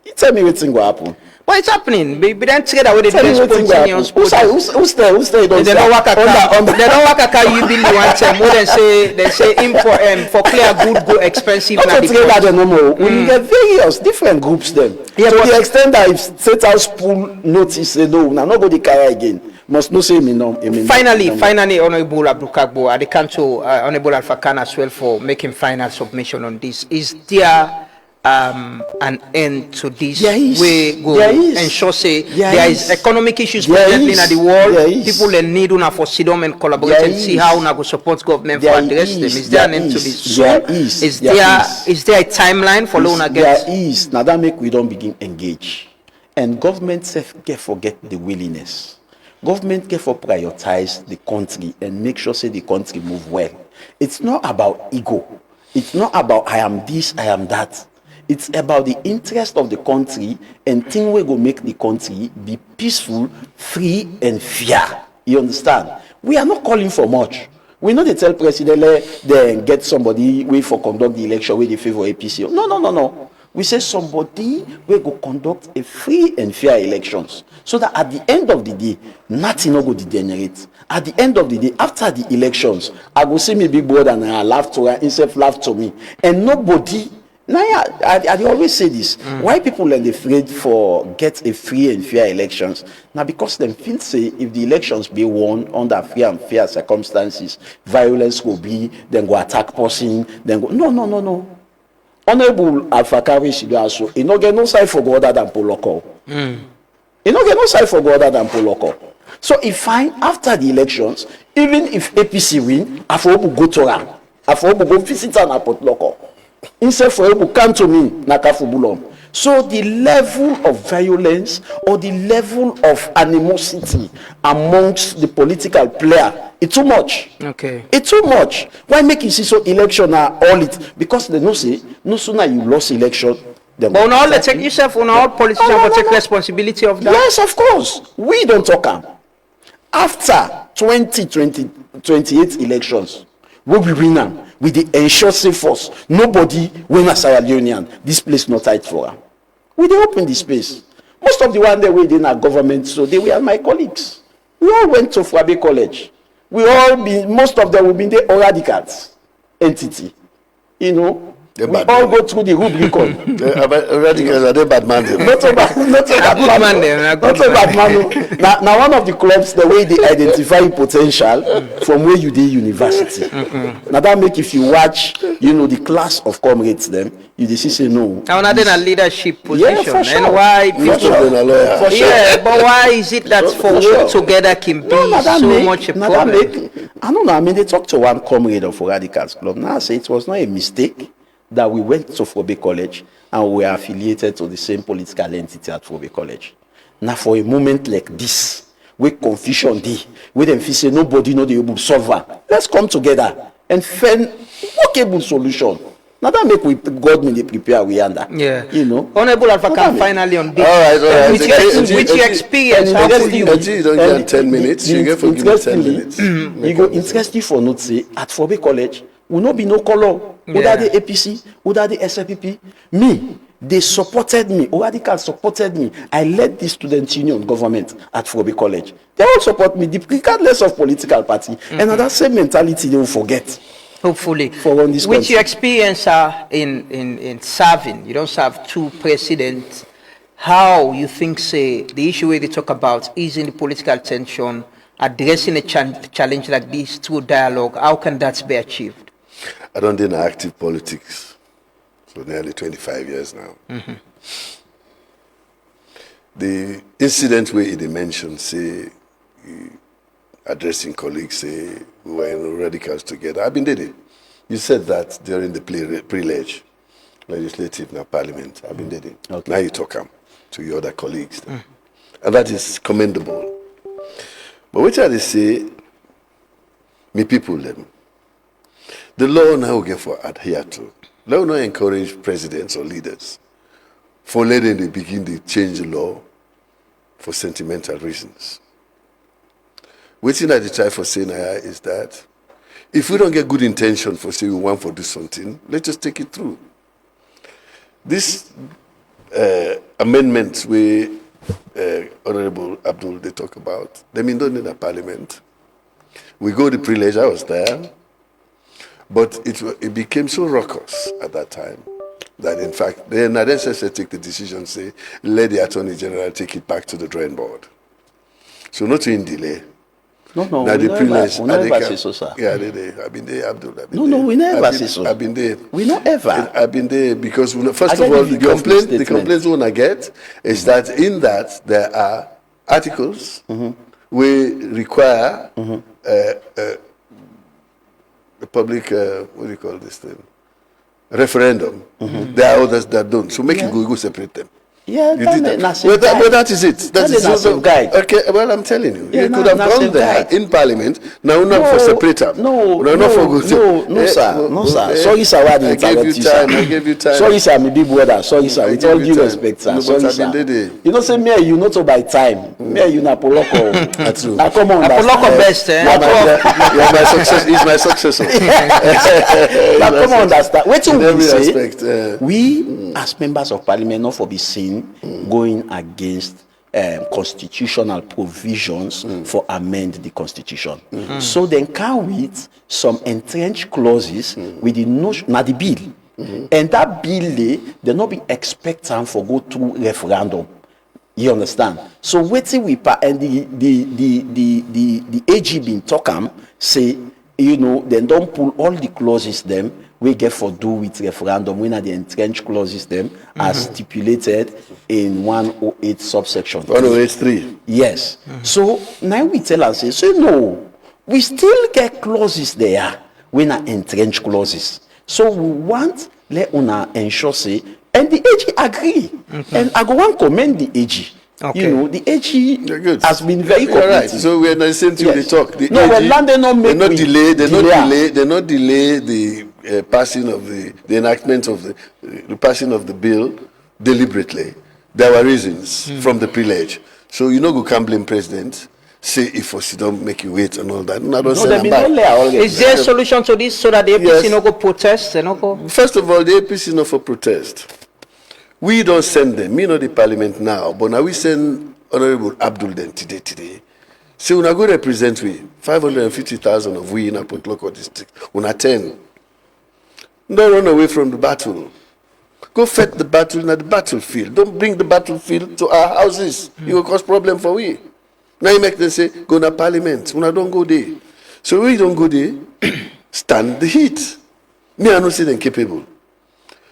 You tell me what's going to happen. But it's happening. But then together with the Tell me wetin go spontaneous happen. Who's there? They don't they don't work you build one time. More than say import for clear good go expensive. Not together the normal. We get various different groups then. Yeah, to but the extent that if State House pull notice say no, now not go the carry again. Must no say me no. Finally, Honorable Abdul Kargbo, I can't to Honorable Alpha Khan as well for making final submission on this. Is there an end to this way go ensure say there is economic issues presently in the world? People in need una for sit down and collaborate and see how una go support government for address them. Is there an end to this? Is there a timeline for loan against? There is. Now that make we don't begin engage. And government get forget the willingness. Government get for prioritize the country and make sure say the country move well. It's not about ego. It's not about I am this, I am that. It's about the interest of the country and thing we go make the country be peaceful, free, and fair. You understand? We are not calling for much. We know they tell President then get somebody wait for conduct the election where they favor APC. No. We say somebody will go conduct a free and fair elections. So that at the end of the day, nothing will go degenerate. At the end of the day, after the elections, I go see me big brother and I laugh to her, himself laugh to me. And nobody, now I always say this, why people are afraid for get a free and fair elections? Now because them feel say if the elections be won under free and fair circumstances, violence will be, then go attack person, then go, no. Honorable Alpha Kari Shigaso, he no get no side for God other than Poloko. He no get no side for God other than Poloko. So he find after the elections, even if APC win, Afobu go to her. Afobu go visit her na Poloko. Instead for Afobu come to me na Kafubulom. So the level of violence or the level of animosity amongst the political player, it's too much. Okay. It's too much. Why make you see so election are all it? Because they know say no sooner you lost election. But on all the take yourself on all politicians will take responsibility of that. Yes, of course. We don't talk am. After 2028 elections, we will win them with the ensure safe force. Nobody win a Sierra Leonean. This place not tight for them. We dey open the space. Most of the one they were in our government, so they were my colleagues. We all went to Fwabe College. Most of them will be the radicals entity. You know, we all go through the Rubicon. Radicals are they bad man? Not a bad man. Now one of the clubs, the way they identify potential from where you did university. Now that make if you watch, the class of comrades them, you see say no. Now they're in a leadership position. Yeah, for sure. And why Most of them are lawyers. For sure. Yeah, but why is it that for work together can be so much a problem? I don't know. I mean, they talked to one comrade of Radicals Club. Now I say it was not a mistake that we went to Fwabe College and we were affiliated to the same political entity at Fwabe College. Now for a moment like this, where confusion dey, where them feel say nobody know the able solver, let's come together and find workable solution. Now that make we government prepare we under. Yeah. Honorable Alpha Khan, finally on this. All right. With your experience, how could you? You don't get 10 minutes. You get for 10 minutes. You go interesting for not say at Fwabe College will not be no color. Without the APC, without the SFPP, me, they supported me. Radicals supported me. I led the student union government at Fwabe College. They all support me, regardless of political party. And that same mentality they will forget. Hopefully. For on this with country. your experience in serving, you don't serve two presidents. How you think, say, the issue where they talk about easing the political tension, addressing a challenge like this through dialogue, how can that be achieved? I don't do active politics for nearly 25 years now. The incident where they mentioned, say, addressing colleagues, say, we were in radicals together. I've been did it. You said that during the pre-leg, legislative and parliament. I've been did it. Okay. Now you talk to your other colleagues. And that is commendable. But what I say, me people them. The law now get for adhere to. Law not encourage presidents or leaders for letting they begin to change the law for sentimental reasons. What thing I try for saying is that if we don't get good intention for saying we want to do something, let's just take it through. This amendment we Honorable Abdul, they talk about. They mean don't need a parliament. We go to privilege, I was there. But it became so raucous at that time that, in fact, the NRSS take the decision, say, let the Attorney General take it back to the drawing board. So not in delay. No, now we the privilege. never say so, sir. Yeah, I've been there, Abdul. No, we never say so. I've been there. We not ever. I've been there because, first of all, the complaints one I get is that in that there are articles we require the public, what do you call this thing? Referendum. There are others that don't. So make you go separate them. Yeah, that is it. That is also guide. Okay, well, I'm telling you. Yeah, you could have gone there in Parliament. Now, not for separator. No, sir. Sorry, sir. I gave you time. Sorry, sir. My big brother. Sorry, sir. With all due respect, sir. Sorry, sir. You know, say me, you not by time. Me, you na Poloko. That's true. Now, come on. Poloko best, eh? You're my success. He's my successor. Now, come on, understand. Wait till we say, we as members of Parliament not for be seen going against constitutional provisions for amend the constitution. So then come with some entrenched clauses with the notion, now the bill. And that bill, they not be expecting for go through referendum. You understand? So waiting we and the AG been talk say, you know, then don't pull all the clauses them we get for do with referendum when are the entrenched clauses them as stipulated in 108 subsection 108.3. Yes. So now we tell us say no, we still get clauses there when are entrenched clauses. So we want let una ensure say and the AG agree. And I go want commend the AG. Okay. You know, the AG has been very cooperative. Right. So we are not saying to the talk. The no, AG, they not delay the passing of the enactment of the passing of the bill deliberately. There were reasons from the privilege. So you know, you can't blame president. Say if you don't make you wait and all that. Is there a solution to this so that the APC no go protest? First of all, the APC not for protest. We don't send them. Me know the Parliament now, but now we send Honorable Abdul then today. So when I go represent we 550,000 of we in a Port Local district. When I 10, don't run away from the battle. Go fight the battle at the battlefield. Don't bring the battlefield to our houses. It will cause problem for we. Now you make them say go to Parliament. When I don't go there, so we don't go there. Stand the heat. Me I don't say them capable.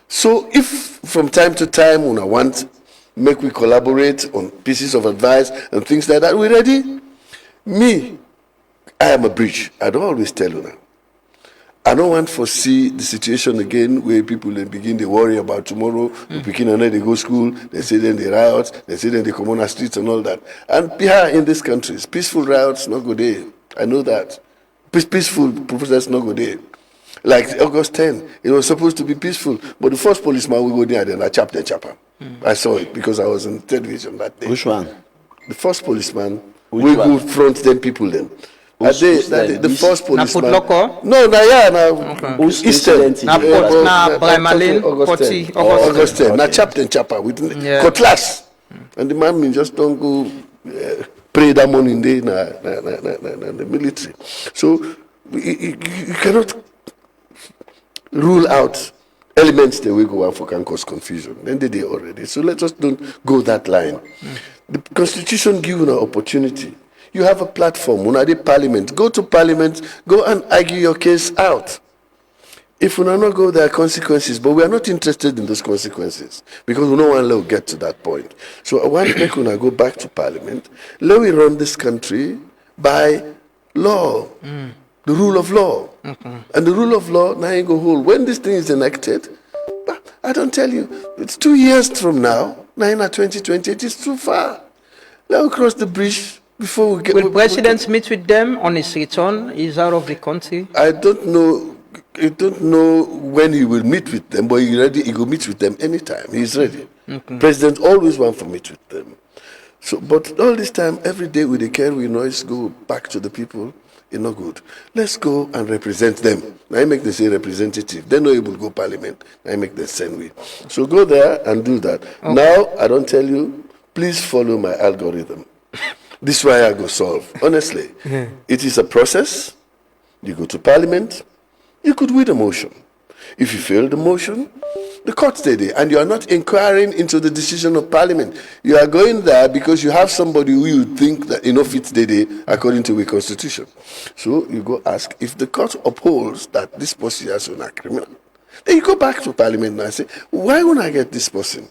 So if from time to time when I want make we collaborate on pieces of advice and things like that, we ready? Me, I am a bridge. I don't always tell you now. I don't want to foresee the situation again where people then begin to worry about tomorrow. Begin and they go school, they say then they riot, they say then they come on the streets and all that. And here in this country, peaceful riots not go there. I know that. Peaceful protests not go there. Like August 10, it was supposed to be peaceful, but the first policeman will go there and I chap the chapper. I saw it because I was on television that day. Which one? The first policeman will go front them people then. The first policeman. Eastern. August 10. Now chap and chapper with cutlass. And the man mean just don't go pray that morning day in the military. So you cannot rule out elements that we go out for can cause confusion. Then they already. So let us don't go that line. The Constitution gives you an opportunity. You have a platform. When at the Parliament, go to Parliament, go and argue your case out. If we do not go, there are consequences, but we are not interested in those consequences because we don't want to get to that point. So I want to go back to Parliament. Let we run this country by law. The rule of law. And the rule of law, now you go hold. When this thing is enacted, I don't tell you, it's 2 years from now, 2020, it is too far. Let us cross the bridge before we get... Will President meet with them on his return? He's out of the country. I don't know when he will meet with them, but he's ready. He will meet with them anytime. He's ready. President always wants to meet with them. So, but all this time, every day with the care we noise go back to the people. It's not good. Let's go and represent them. Now I make them say representative. They're not able to go Parliament. Now I make them send we. So go there and do that. Okay. Now I don't tell you please follow my algorithm. This is why I go solve. Honestly, it is a process. You go to Parliament, you could win a motion. If you fail the motion, the court stay there, and you are not inquiring into the decision of Parliament. You are going there because you have somebody who you think that enough fits there according to the Constitution. So you go ask if the court upholds that this person is a criminal. Then you go back to Parliament and say, why won't I get this person?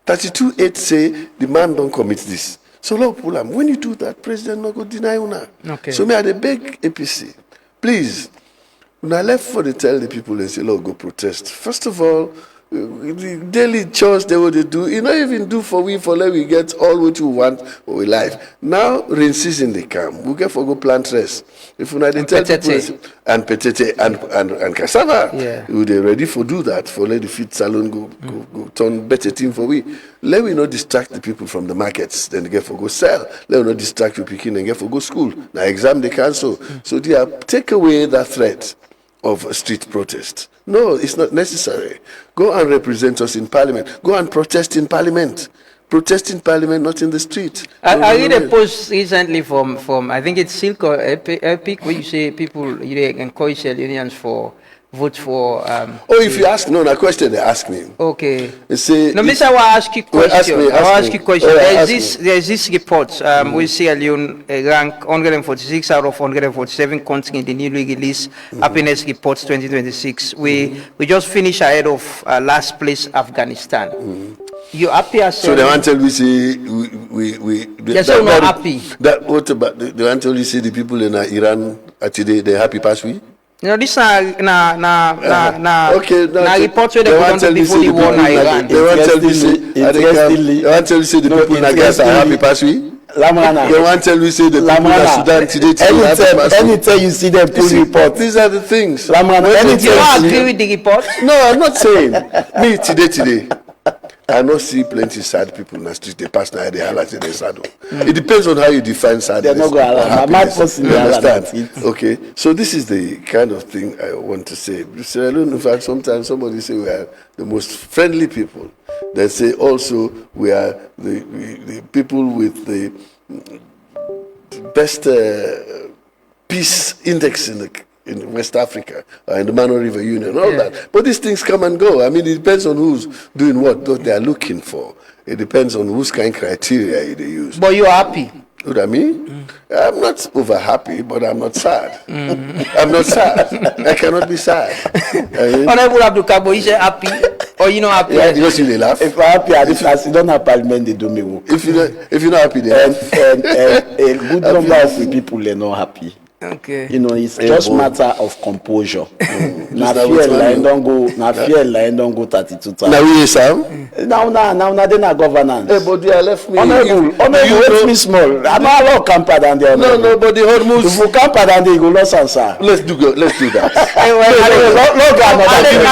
32.8 say the man don't commit this. So Lord Pulam, when you do that, President no go deny una. Okay. So may I beg APC, please. When I left for the tell the people and say, Lord, go protest. First of all, the daily chores they would do, you not even do for let we get all what you want for we life. Now rain season they come. We get for go plant rest. If we not tell people and petete and cassava, we they ready for do that for let the feed salon go turn better team for we. Let we not distract the people from the markets, then they get for go sell. Let we not distract you picking and get for go school. Now exam they cancel. So they are take away that threat of a street protest. No, it's not necessary. Go and represent us in Parliament. Go and protest in Parliament. Protest in Parliament, not in the street. I read a post recently from I think it's Silk or Epic, where you say people encourage unions for vote for. If you ask, no, question they ask me. Okay. They say, no, Mr. I will ask you question. I will ask you question. There's this report. We see Leon rank 146 out of 147 countries in the newly released Happiness Reports 2026. We just finished ahead of last place Afghanistan. You happy as so they want to tell me say we they're so not happy. That what about they want to tell you say the people in Iran today they happy past we? No, this okay, report where they want to tell me say the people Iran. They want to tell me say they want to tell you say the people in Gaza are happy past we? Lamrana. They want to tell you say the people in Sudan today anytime you see them pull report. These are the things. Lamrana. You don't agree with the report? No, I'm not saying me today. I not see plenty sad people in the street. They pass now, they highlight they sad. It depends on how you define sadness. They're not going to understand? Okay, so this is the kind of thing I want to say. In fact, sometimes somebody say we are the most friendly people. They say also we are the people with the best peace index in West Africa, in the Mano River Union, all that. But these things come and go. I mean, it depends on who's doing what they are looking for. It depends on whose kind of criteria they use. But you're happy. What I mean? I'm not over happy, but I'm not sad. I'm not sad. I cannot be sad. Honorable Abdul Kargbo, is you happy? Or you not happy? Yeah, because you laugh. If I'm happy, I don't have Parliament, they do me work. If you're not happy, they laugh. And a good number of people are not happy. Okay. You know, it's just matter of composure. Now fear line don't go 32 times. Now we Sam. Now they not governance. Hey, but they left me. Honorable, wait me small. I'm not allowed camper than the other. No, but the whole move. If you camper than they go lost answer. Let's do that. I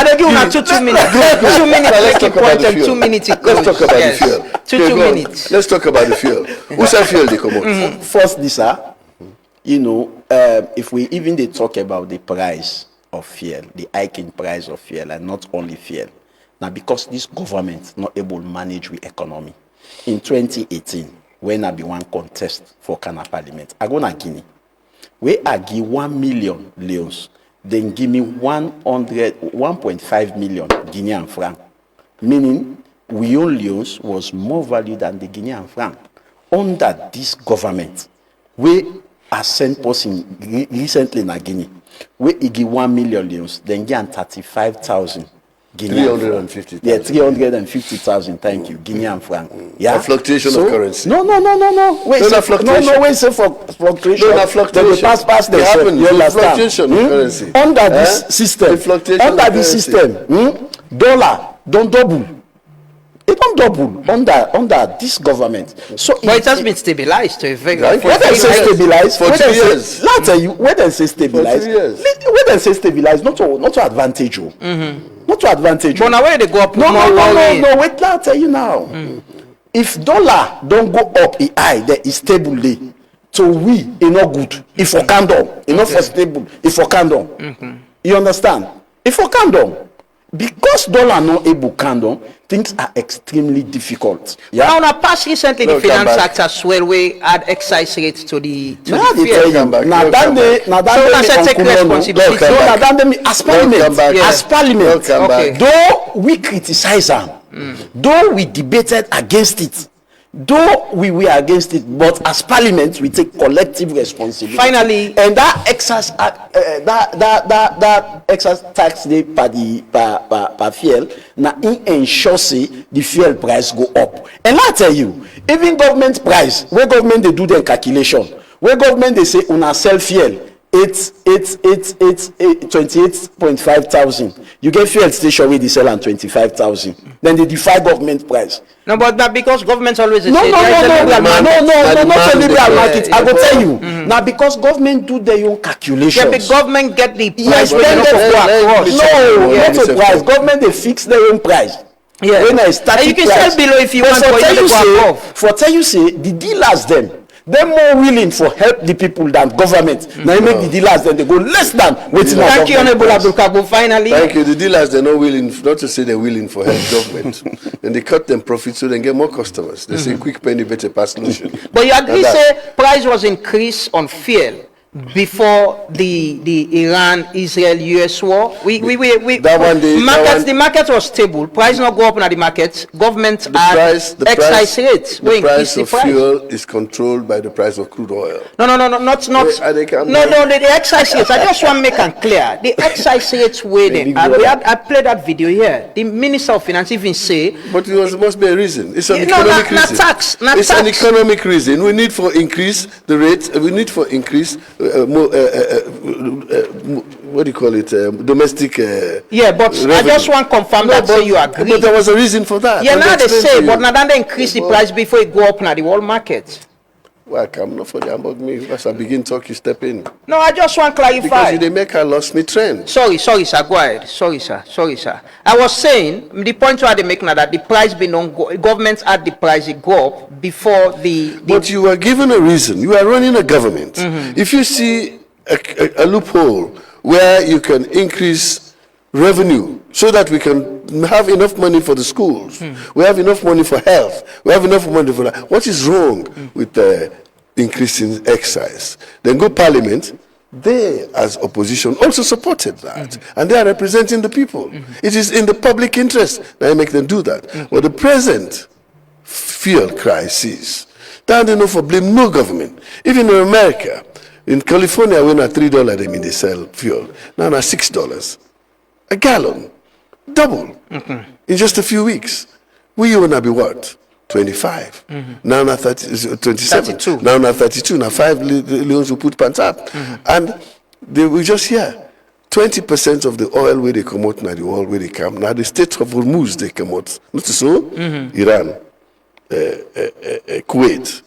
don't give 2 minutes. 2 minutes. Let's talk about the fuel. 2 minutes. Let's talk about the fuel. 2 minutes. Let's talk about the fuel. Who's that fuel they come out? First, this, you know, if we even they talk about the price of fuel, the hiking price of fuel, and not only fuel. Now, because this government not able to manage the economy. In 2018, when I be one contest for Ghana Parliament, I go to Guinea. Where I give 1 million leons, then give me 1.5 million Guinean franc. Meaning, we own leons was more value than the Guinean franc. Under this government, we I sent person recently in Guinea, where he give 1 million leons, then give 35,000 Guinean 350,000. Yeah, 350,000. Thank you, Guinean franc. Yeah, a fluctuation of currency. No. Wait, wait, say for fluctuation. No, fluctuation. They pass. They happen. You understand? Fluctuation of currency. Under this system, dollar don't double. It don't double under this government. So but it has been stabilized to a very when they say stabilized for 2 years. Let tell you when they say stabilized. For 2 years. When they say stabilized, not to advantage you. Not to advantage you. But now where they go up? No. Wait, let tell you now. If dollar don't go up, there is stable day. So we not good. If for candle, enough for stable. If for candle, you understand? If for candle. Because dollar not able candle, things are extremely difficult. Now, on a past recently, No, the Finance come back. Act as well, we add excise rates to the Now they fuel. tell you, back. now No, that come they, back. now that So they that's a take Uncle Nono, responsibility. so now that they, as Parliament, come back. as Parliament, Come back. though we criticize them, though we debated against it, though we were against it, but as Parliament we take collective responsibility. Finally- and that excess that excess tax dey per fuel na it ensures say the fuel price go up. And I tell you, even government price, where government they do their calculation, where government they say una sell fuel 28.5 thousand. You get fuel station where they sell on 25,000. Then they defy government price. No, but that because government always No, say not a liberal market. I go tell you. Mm-hmm. Now because government do their own calculations. Yeah, the government get the Yes, price. then but they they don't go across. No, Yeah. not a price. Government they fix their own price. Yeah. When I start And you can sell below if you want, but you don't go above. For tell you say the dealers them. They're more willing for help the people than government. Now you make the dealers then they go less than waiting. Thank you, Honorable Abdul Kargbo. Finally, Thank you. The dealers, they're not willing, not to say they're willing for help government. Then they cut them profits so they get more customers. They say quick penny better pass solution. but you agree Now that- say price was increased on fuel before the Iran-Israel-US war. That one The market was stable. Price not go up in the market. Government add excise rates. The We increase price the of price. fuel is controlled by the price of crude oil. No, not. they can- The excise rates. I just want to make it clear. The excise rates way there. And I played that video here. The Minister of Finance even say. But must be a reason. It's an No, economic not reason. tax, not it's an tax. economic reason. We need for increase the rate. We need for increase what do you call it? Domestic. Yeah, but I revenue. just want to confirm that say you agree. But there was a reason for that. Yeah, I'll now they explain say, to but you. now then they increase the price before it go up now the world market. Well, come not for the about me. As I begin talk, you step in. No, I just want to Because clarify. they make a lost me trend. Sorry, sir, go ahead. Sorry, sir. I was saying, the point where they make now that the price be non governments add the price it go up before the But you are given a reason. You are running a government. If you see a loophole where you can increase revenue so that we can have enough money for the schools, we have enough money for health, we have enough money for that. What is wrong with increasing excise? Then go Parliament. They, as opposition, also supported that, and they are representing the people. It is in the public interest that I make them do that. But the present fuel crisis, that they know for blame no government. Even in America, in California, when at $3 they mean they sell fuel. Now at $6 a gallon, double in just a few weeks. We wanna be what? 25. Now 30, 27. 32. Now 32. Now 5 leons will put pants up, and they will just hear 20% of the oil where they come out now the oil where they come. Now the state of Hormuz they come out. Not so? Iran, Kuwait,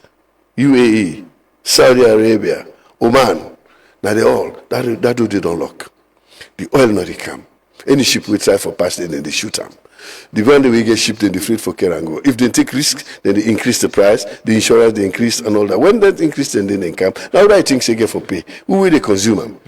UAE, Saudi Arabia, Oman. Now they all that do they don't lock. The oil not they come. Any ship we try for passing, then they shoot them. The one that we get shipped in the freight for Kerango. If they take risks, then they increase the price, the insurance they increase and all that. When that increase, then they come. Now that things they get for pay. Who will they consume them?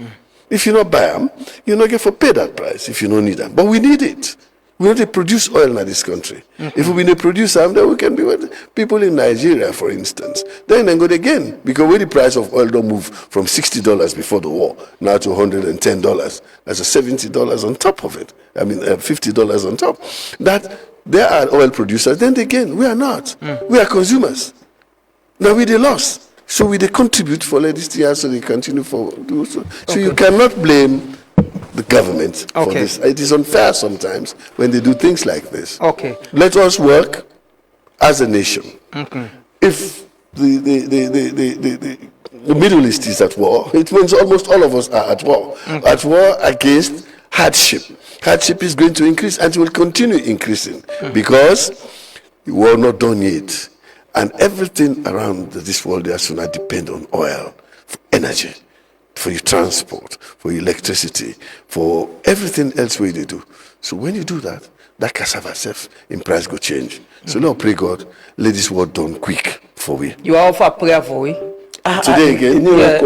If you not buy them, you not get for pay that price if you don't need them. But we need it. We need to produce oil in this country. If we need to produce them, then we can be with people in Nigeria, for instance. Then go again. Because when the price of oil don't move from $60 before the war, now to $110. That's a $70 on top of it. I mean, $50 on top. That there are oil producers. Then again, we are not. We are consumers. Now we they lost. So we they contribute for this year, so they continue for do so. So you cannot blame the government for this. It is unfair sometimes when they do things like this. Okay. Let us work as a nation. If the Middle East is at war, it means almost all of us are at war. At war against hardship. Hardship is going to increase and it will continue increasing because we are not done yet. And everything around this world does not depend on oil for energy, for your transport, for your electricity, for everything else we do. So when you do that, that cassava self in price go change. So now pray God, let this world done quick for we. You are offer prayer for we. Today again. Yeah.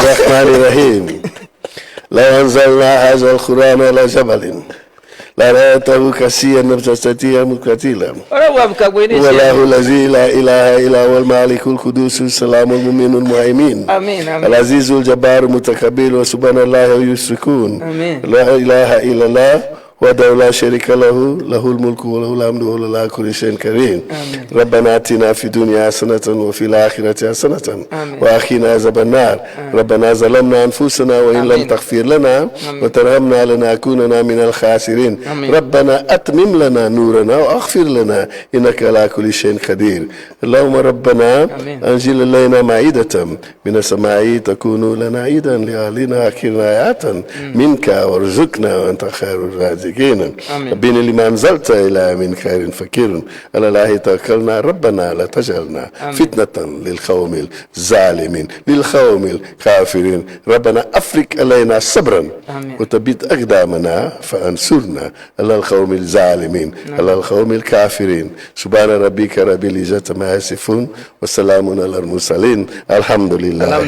Bismillahirrahmanirrahim. لو أنزلنا هذا القرآن على جبل لرأيته كسيا مرتستيا مقتلا والله الذي لا إله إلا هو المالك القدوس السلام المؤمن المهيمن العزيز الجبار المتكبر وسبحان الله ويشركون لا إله إلا الله وحده لا شريك له له الملك وله الحمد وهو على كل شيء قدير ربنا آتنا في الدنيا حسنة وفي الآخرة حسنة وقنا عذاب النار ربنا ظلمنا أنفسنا وإن لم تغفر لنا وترحمنا لنكونن من الخاسرين ربنا أتمم لنا نورنا واغفر لنا إنك على كل شيء قدير اللهم ربنا أنزل علينا مائدة من السماء تكون لنا عيدا لأهلنا أكرنا آياتا منك وارزقنا وأنت خير الرازقين بين لما أنزلت إلى من خير فكير على الله توكلنا ربنا لا تجعلنا فتنة للقوم الظالمين للقوم الكافرين ربنا أفرغ علينا صبرا وثبت أقدامنا فانصرنا على القوم الظالمين على القوم الكافرين سبحان ربك رب العزة ما يصفون وسلام على المرسلين الحمد لله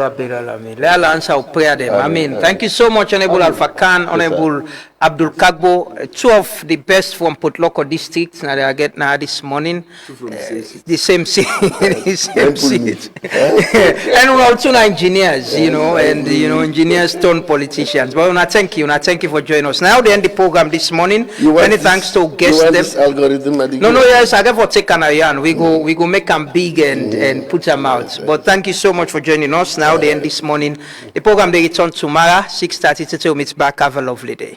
رب العالمين. Let Allah answer our prayer then. Amen. Thank you so much, Honorable Alpha Khan, Honorable Abdul Kargbo, two of the best from Potloko district. Now they are getting now this morning. The same seat. The same seat. And we're also engineers, you know, and engineers turned politicians. But I thank you. I thank you for joining us. Now they end the program this morning. Many thanks to guests. This algorithm? No, yes, I got for take an iron. We go make them big and put them out. But thank you so much for joining us. Now they end this morning. The program they return tomorrow, 6:30 to meet back. Have a lovely day.